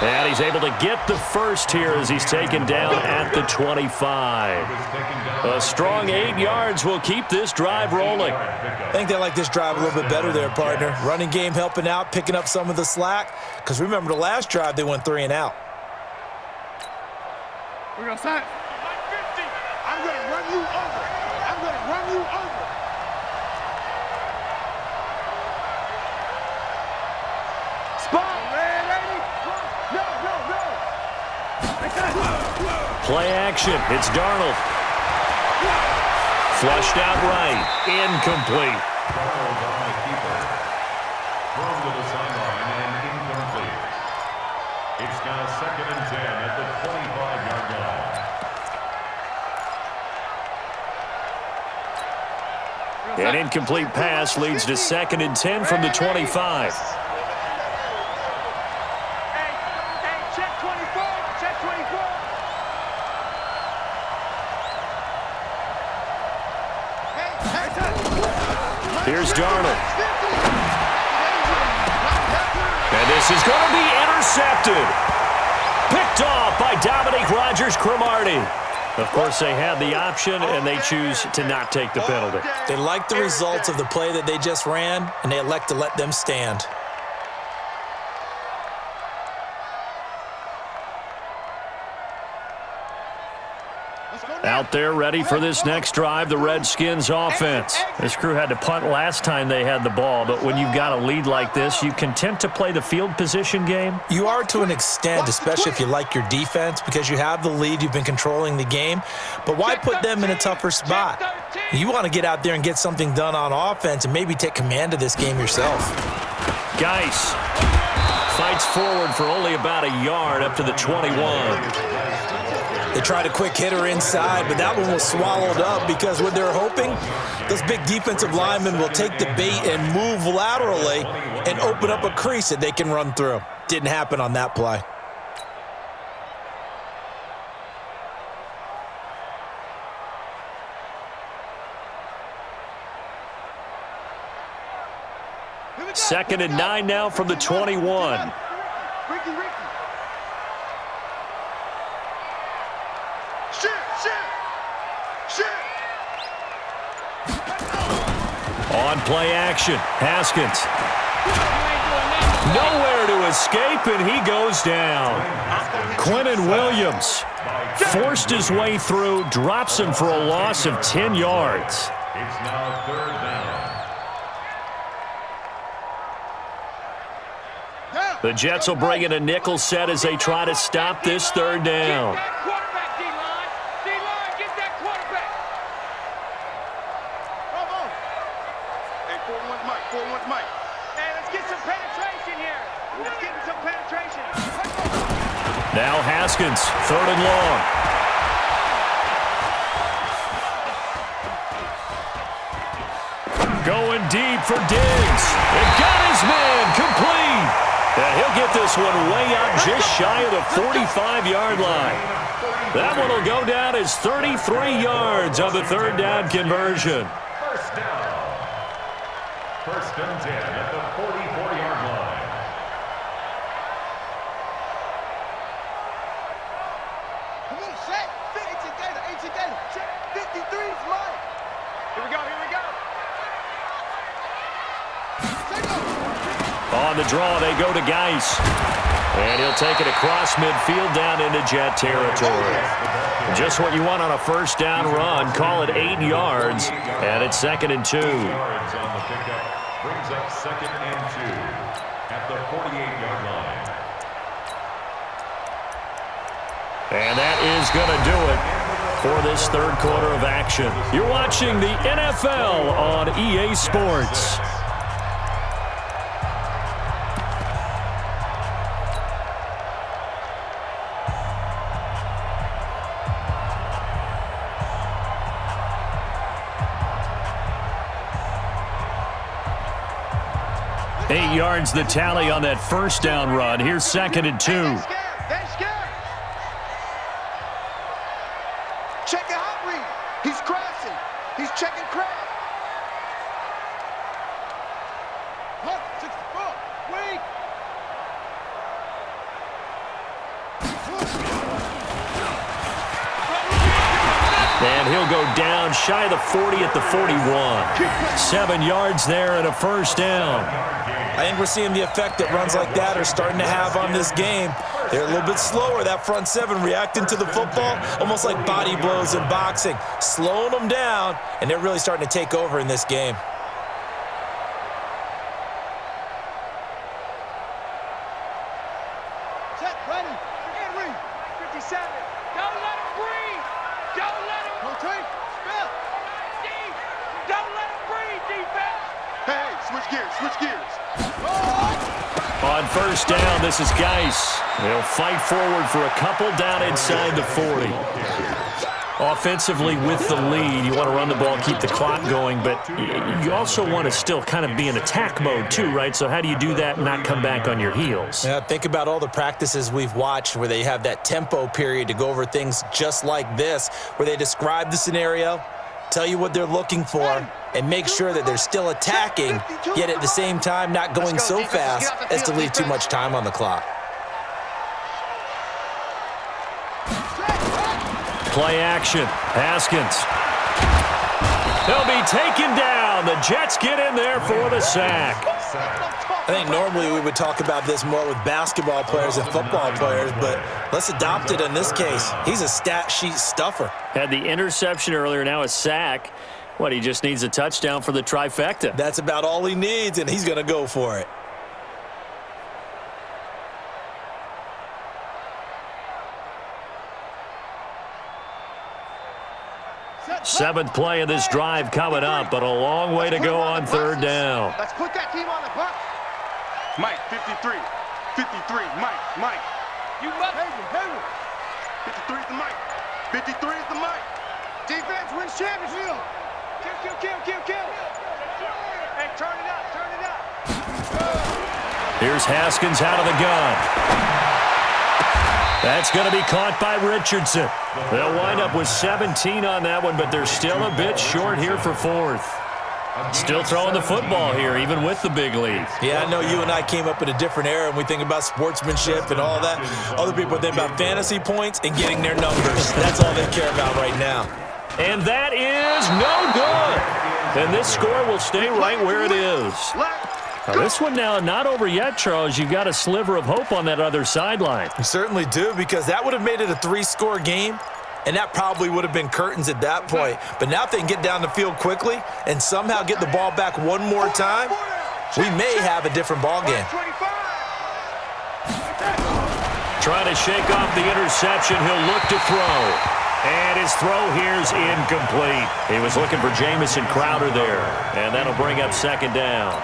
And he's able to get the first here as he's taken down at the 25. A strong 8 yards will keep this drive rolling. I think they like this drive a little bit better there, partner. Running game helping out, picking up some of the slack. Because remember the last drive, they went 3 and out. We're going to sign. I'm going to run you over. I'm going to run you over. Spot. Ready? No. Play action. It's Darnold. Flushed out right. Incomplete. Darnold on the keeper. Thrown to the sideline and incomplete. It's now 2nd and 10 at the 25-yard line. An incomplete pass leads to 2nd and 10 from the 25. Check 24. Check 24. Here's Darnold. And this is going to be intercepted. Picked off by Dominique Rodgers-Cromartie. Of course, they had the option, and they choose to not take the penalty. They like the results of the play that they just ran, and they elect to let them stand. Out there ready for this next drive, the Redskins offense. This crew had to punt last time they had the ball, but when you've got a lead like this, you content to play the field position game? You are to an extent, especially if you like your defense, because you have the lead, you've been controlling the game. But why put them in a tougher spot? You want to get out there and get something done on offense and maybe take command of this game yourself. Geis fights forward for only about a yard up to the 21. They tried a quick hitter inside, but that one was swallowed up because what they're hoping, those big defensive linemen will take the bait and move laterally and open up a crease that they can run through. Didn't happen on that play. Second and 9 now from the 21. Ricky. Shit. On play action, Haskins. Nowhere to escape, and he goes down. Quinnen Williams forced his way through, drops him for a loss of 10 yards. It's now 3rd down. The Jets will bring in a nickel set as they try to stop this 3rd down. Get that quarterback, D-line. D-line, get that quarterback. Come on. Hey, 4-1 Mike. 4-1 Mike. Hey, let's Let's get some penetration here. Let's get some penetration. Now Haskins, 3rd and long. Going deep for Diggs. It got his man complete. And he'll get this one way up just shy of the 45-yard line. That one will go down as 33 yards on the 3rd down conversion. First down. 1st and 10 at the 44-yard line. Come on, Shaq. 18 gator, 18 gator. Check. 53 is mine. Here we go, here we go. On the draw, they go to Geis. And he'll take it across midfield down into Jet territory. Just what you want on a 1st down run. Call it 8 yards. And it's 2nd and 2. Yards on the pickup brings up 2nd and 2 at the 48-yard line. And that is going to do it for this 3rd quarter of action. You're watching the NFL on EA Sports. Eight yards the tally on that 1st down run. Here's 2nd and 2. They're scared. Check the hot read. He's crashing. He's checking crash. 64. Wait. And he'll go down shy of the 40 at the 41. 7 yards there and a 1st down. I think we're seeing the effect that runs like that are starting to have on this game. They're a little bit slower, that front 7 reacting to the football, almost like body blows in boxing, slowing them down, and they're really starting to take over in this game. Check, ready. Henry. 57. Don't let him breathe. Don't let him Rotate. Spell. deep. Don't let him breathe, defense. Hey, switch gears. Switch gears. On 1st down, this is Geis. They'll fight forward for a couple down inside the 40. Offensively with the lead, you want to run the ball, keep the clock going, but you also want to still kind of be in attack mode too, right? So how do you do that and not come back on your heels? Yeah, think about all the practices we've watched where they have that tempo period to go over things just like this, where they describe the scenario, tell you what they're looking for, and make sure that they're still attacking, yet at the same time not going so fast as to leave too much time on the clock. Play action. Haskins. He'll be taken down. The Jets get in there for the sack. I think normally we would talk about this more with basketball players and football players, but let's adopt it in this case. He's a stat sheet stuffer. Had the interception earlier, now a sack. What, he just needs a touchdown for the trifecta. That's about all he needs, and he's going to go for it. Seventh play of this drive coming up, but a long way to go on 3rd down. Let's put that team on the bus. Mike, 53. 53. Mike. You must. Henry. 53 is the Mike. 53 is the Mike. Defense wins championship. Kill. Hey, turn it up. Here's Haskins out of the gun. That's going to be caught by Richardson. They'll wind up with 17 on that one, but they're still a bit short here for 4th. Still throwing the football here, even with the big lead. Yeah, I know you and I came up in a different era, and we think about sportsmanship and all that. Other people think about fantasy points and getting their numbers. That's all they care about right now. And that is no good. And this score will stay right where it is. Now, this one now not over yet, Charles. You've got a sliver of hope on that other sideline. You certainly do, because that would have made it a 3-score game, and that probably would have been curtains at that point. But now if they can get down the field quickly and somehow get the ball back one more time, we may have a different ball game. Trying to shake off the interception. He'll look to throw. And his throw here's incomplete. He was looking for Jamison Crowder there. And that'll bring up 2nd down.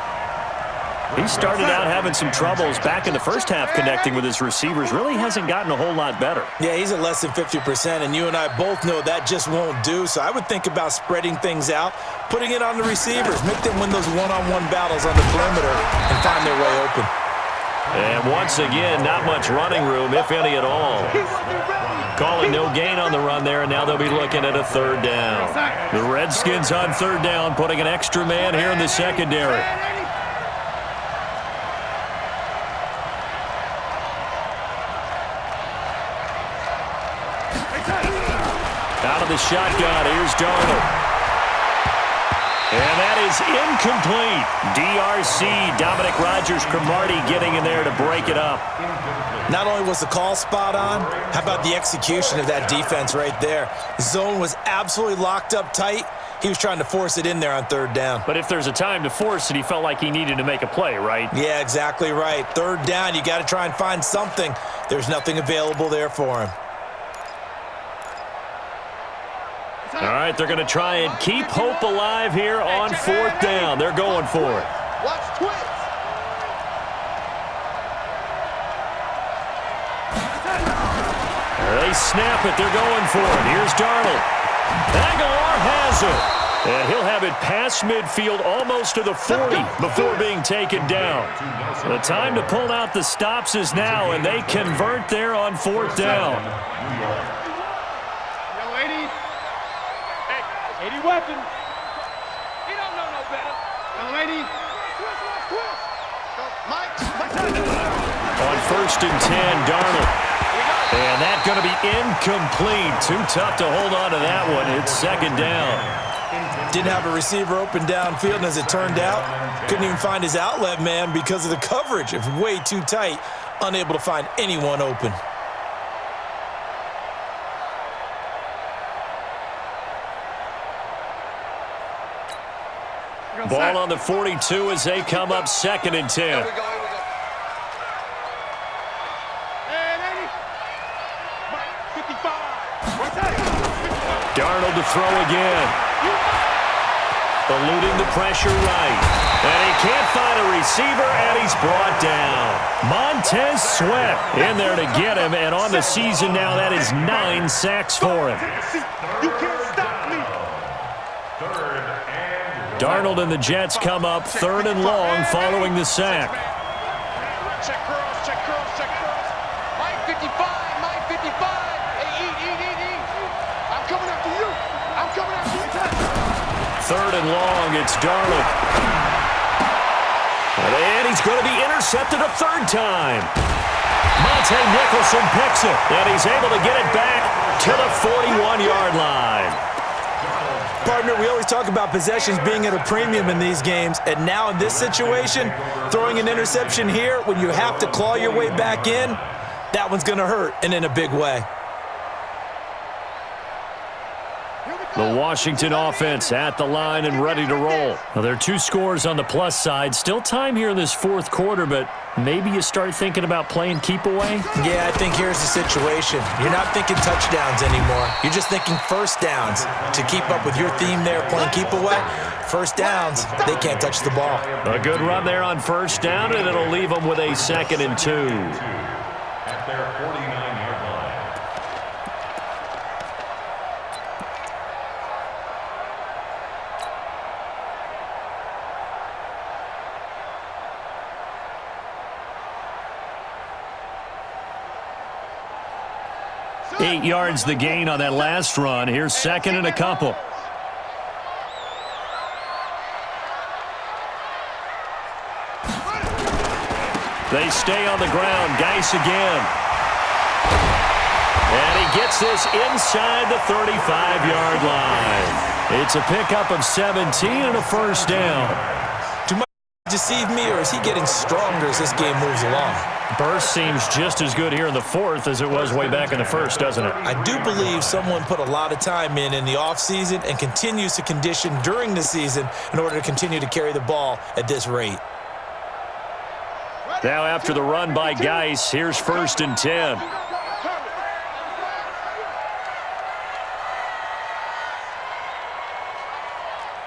He started out having some troubles back in the first half connecting with his receivers. Really hasn't gotten a whole lot better. Yeah, he's at less than 50%, and you and I both know that just won't do. So I would think about spreading things out, putting it on the receivers, make them win those one-on-one battles on the perimeter and find their way open. And once again, not much running room, if any at all. Calling no gain on the run there, and now they'll be looking at a third down. The Redskins on third down, putting an extra man here in the secondary. Out of the shotgun, here's Darnold. And that is incomplete. DRC, Dominic Rodgers-Cromartie getting in there to break it up. Not only was the call spot on, how about the execution of that defense right there? Zone was absolutely locked up tight. He was trying to force it in there on third down. But if there's a time to force it, he felt like he needed to make a play, right? Yeah, exactly right. Third down, you got to try and find something. There's nothing available there for him. All right, they're going to try and keep hope alive here on fourth down. They're going for it. Watch twins. They snap it. They're going for it. Here's Darnold. Aguilar has it. And he'll have it past midfield almost to the 40 before being taken down. The time to pull out the stops is now, and they convert there on fourth down. Weapon. He don't know no better. Young lady. On first and 10, Darnold. And that's going to be incomplete. Too tough to hold on to that one. It's second down. Didn't have a receiver open downfield, and as it turned out, couldn't even find his outlet man because of the coverage. It's way too tight, unable to find anyone open. Ball on the 42 as they come up second and 10. Darnold to throw again. Eluding the pressure right. And he can't find a receiver, and he's brought down. Montez Sweat in there to get him, and on the season now, that is 9 sacks for him. You can't stop me. Darnold and the Jets come up third and long following the sack. Check curls, check curls, check curls. Mike 55, Mike 55. Hey, eat. I'm coming after you. I'm coming after you. Third and long, it's Darnold. And he's going to be intercepted a third time. Monte Nicholson picks it, and he's able to get it back to the 41-yard line. Partner, we always talk about possessions being at a premium in these games, and now in this situation, throwing an interception here when you have to claw your way back in, that one's going to hurt, and in a big way. The Washington offense at the line and ready to roll. Now, there are 2 scores on the plus side. Still time here in this fourth quarter, but maybe you start thinking about playing keep away? Yeah, I think here's the situation. You're not thinking touchdowns anymore. You're just thinking first downs. To keep up with your theme there, playing keep away, first downs, they can't touch the ball. A good run there on first down, and it'll leave them with a second and 2. At their 49-yard line. Eight yards the gain on that last run. Here's second and a couple. They stay on the ground. Geis again. And he gets this inside the 35-yard line. It's a pickup of 17 and a first down. Too much deceive me, or is he getting stronger as this game moves along? Burst seems just as good here in the fourth as it was way back in the first, doesn't it? I do believe someone put a lot of time in the offseason and continues to condition during the season in order to continue to carry the ball at this rate. Now after the run by Geis, here's first and 10.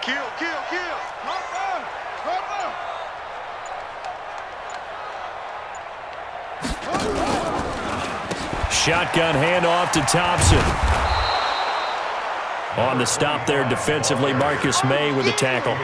Kill. Shotgun handoff to Thompson. On the stop there defensively, Marcus May with a tackle.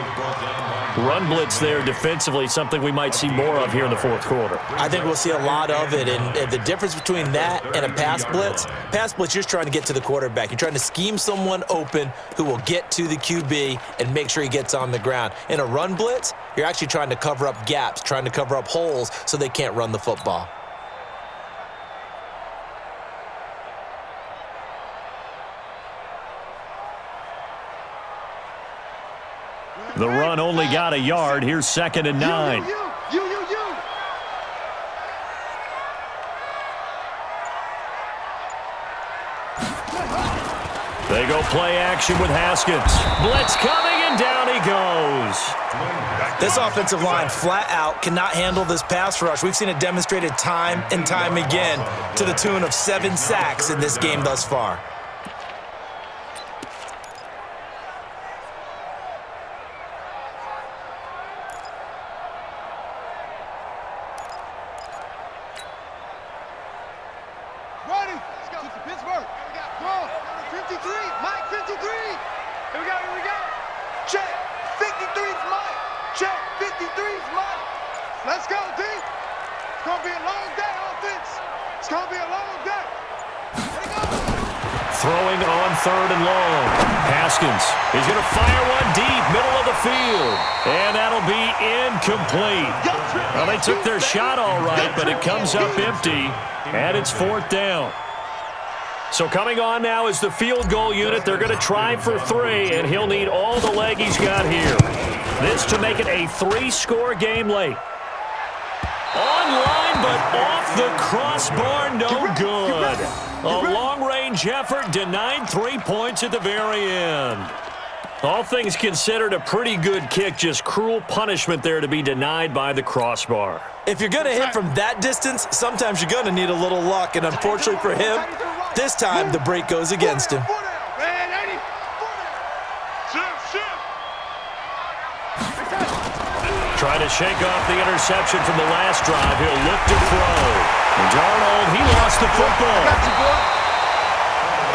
Run blitz there defensively, something we might see more of here in the fourth quarter. I think we'll see a lot of it, and the difference between that and a pass blitz, you're just trying to get to the quarterback. You're trying to scheme someone open who will get to the QB and make sure he gets on the ground. In a run blitz, you're actually trying to cover up gaps, trying to cover up holes so they can't run the football. The run only got a yard. Here's 2nd and 9. They go play action with Haskins. Blitz coming, and down he goes. This offensive line flat out cannot handle this pass rush. We've seen it demonstrated time and time again to the tune of 7 sacks in this game thus far. Let's go, D. It's going to be a long day, offense. It's going to be a long day. Throwing on 3rd and long. Haskins is going to fire one deep, middle of the field. And that'll be incomplete. Well, they took their shot all right, but it comes up empty, and it's 4th down. So coming on now is the field goal unit. They're going to try for 3, and he'll need all the leg he's got here. This to make it a 3-score game late. Online, but off the crossbar, no good. A long-range effort denied 3 points at the very end. All things considered, a pretty good kick, just cruel punishment there to be denied by the crossbar. If you're going to hit from that distance, sometimes you're going to need a little luck, and unfortunately for him, this time the break goes against him. Trying to shake off the interception from the last drive. He'll look to throw. And Darnold, he lost the football.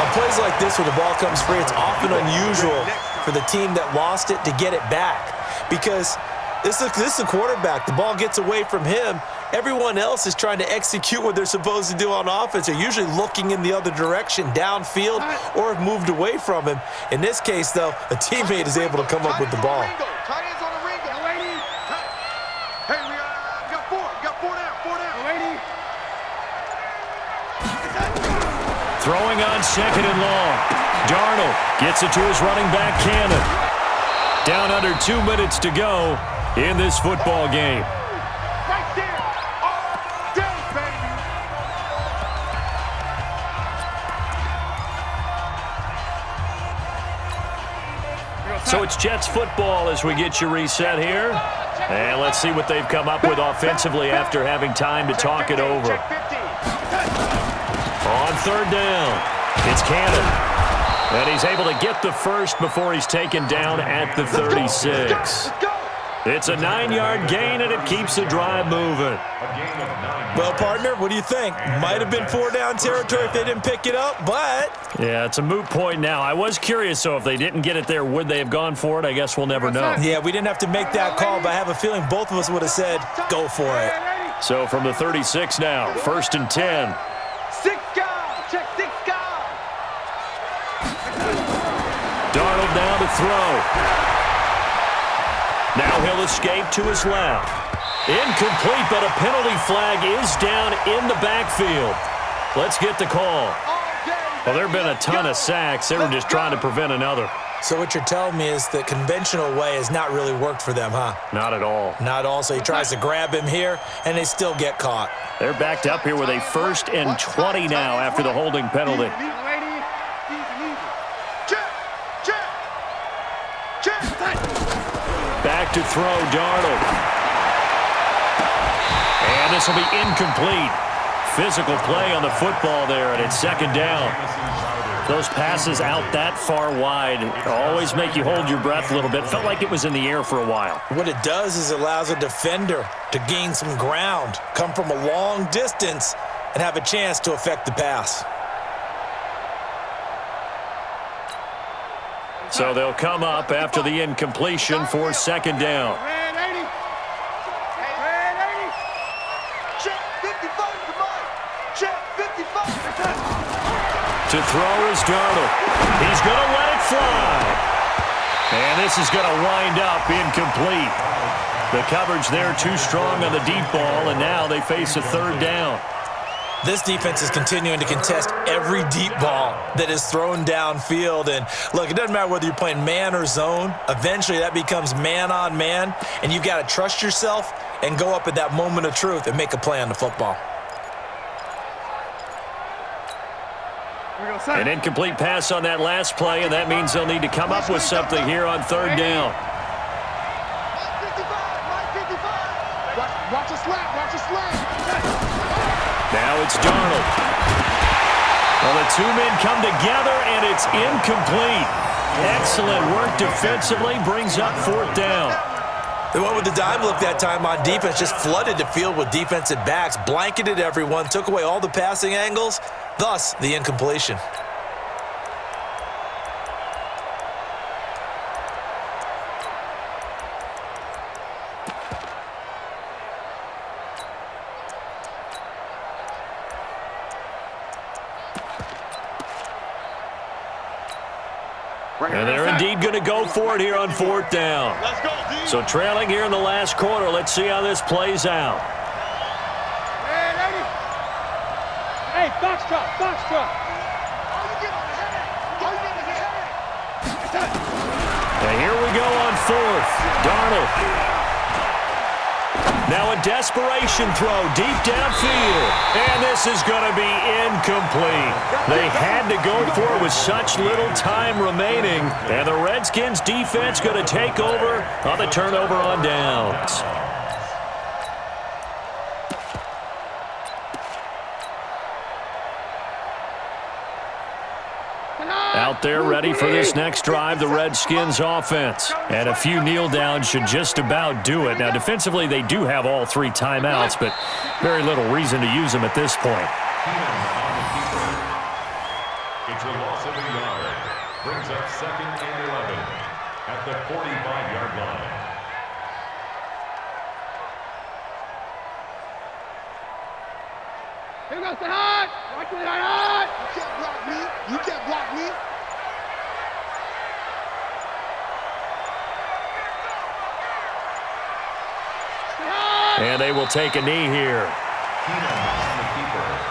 On plays like this where the ball comes free, it's often unusual for the team that lost it to get it back. Because this is the quarterback. The ball gets away from him. Everyone else is trying to execute what they're supposed to do on offense. They're usually looking in the other direction, downfield, or have moved away from him. In this case, though, a teammate is able to come up with the ball. Throwing on 2nd and long. Darnold gets it to his running back, Cannon. Down under 2 minutes to go in this football game. Right there. All day, baby. So it's Jets football as we get you reset here. And let's see what they've come up with offensively after having time to talk it over. On 3rd down, it's Cannon. And he's able to get the first before he's taken down at the 36. It's a 9-yard gain, and it keeps the drive moving. Well, partner, what do you think? Might have been 4-down territory if they didn't pick it up, but... Yeah, it's a moot point now. I was curious, so if they didn't get it there, would they have gone for it? I guess we'll never know. Yeah, we didn't have to make that call, but I have a feeling both of us would have said, go for it. So from the 36 now, 1st and 10. 6 guys. Check 6 guys. Darnold down to throw. Now he'll escape to his left. Incomplete, but a penalty flag is down in the backfield. Let's get the call. Well, there have been a ton of sacks. They were just trying to prevent another. So what you're telling me is the conventional way has not really worked for them, huh? Not at all. Not at all. So he tries to grab him here, and they still get caught. They're backed up here with a 1st and 20 now after the holding penalty. Back to throw, Darnold. And this will be incomplete. Physical play on the football there, and it's 2nd down. Those passes out that far wide always make you hold your breath a little bit. Felt like it was in the air for a while. What it does is it allows a defender to gain some ground, come from a long distance, and have a chance to affect the pass. So they'll come up after the incompletion for second down. To throw is Darnold. He's going to let it fly. And this is going to wind up incomplete. The coverage there too strong on the deep ball, and now they face a third down. This defense is continuing to contest every deep ball that is thrown downfield. And look, it doesn't matter whether you're playing man or zone. Eventually that becomes man on man, and you've got to trust yourself and go up at that moment of truth and make a play on the football. An incomplete pass on that last play, and that means they'll need to come up with something here on third down. Watch a slap, watch a slap. Now it's Darnold. Well, the two men come together, and it's incomplete. Excellent work defensively, brings up fourth down. They went with the dime look that time on defense, just flooded the field with defensive backs, blanketed everyone, took away all the passing angles, thus the incompletion. And they're indeed going to go for it here on fourth down. So trailing here in the last quarter. Let's see how this plays out. Hey, box drop, box drop. And here we go on fourth. Darnold. Now a desperation throw deep downfield. And this is going to be incomplete. They had to go for it with such little time remaining. And the Redskins defense going to take over on the turnover on downs. Out there ready for this next drive, the Redskins offense. And a few kneel downs should just about do it. Now, defensively, they do have all three timeouts, but very little reason to use them at this point. It's a loss of a yard. Brings up second and 11 at the 45-yard line. Here goes the hot. Watch the hot. You can't block me. You can't block me. And they will take a knee here. On the keeper.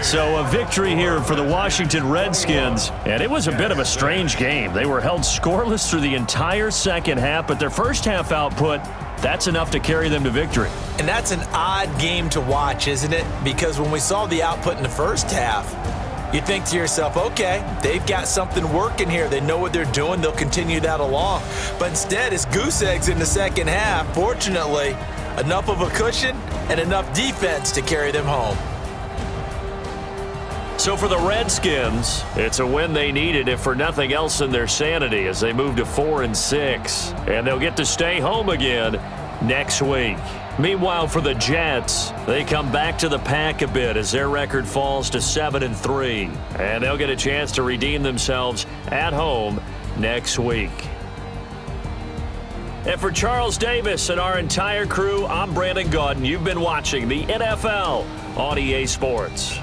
So a victory here for the Washington Redskins, and it was a bit of a strange game. They were held scoreless through the entire second half, but their first half output, that's enough to carry them to victory. And that's an odd game to watch, isn't it? Because when we saw the output in the first half, you think to yourself, okay, they've got something working here. They know what they're doing. They'll continue that along. But instead, it's goose eggs in the second half. Fortunately, enough of a cushion and enough defense to carry them home. So for the Redskins, it's a win they needed, if for nothing else in their sanity, as they move to 4-6. And they'll get to stay home again next week. Meanwhile, for the Jets, they come back to the pack a bit as their record falls to 7-3. And they'll get a chance to redeem themselves at home next week. And for Charles Davis and our entire crew, I'm Brandon Gaudin. You've been watching the NFL on EA Sports.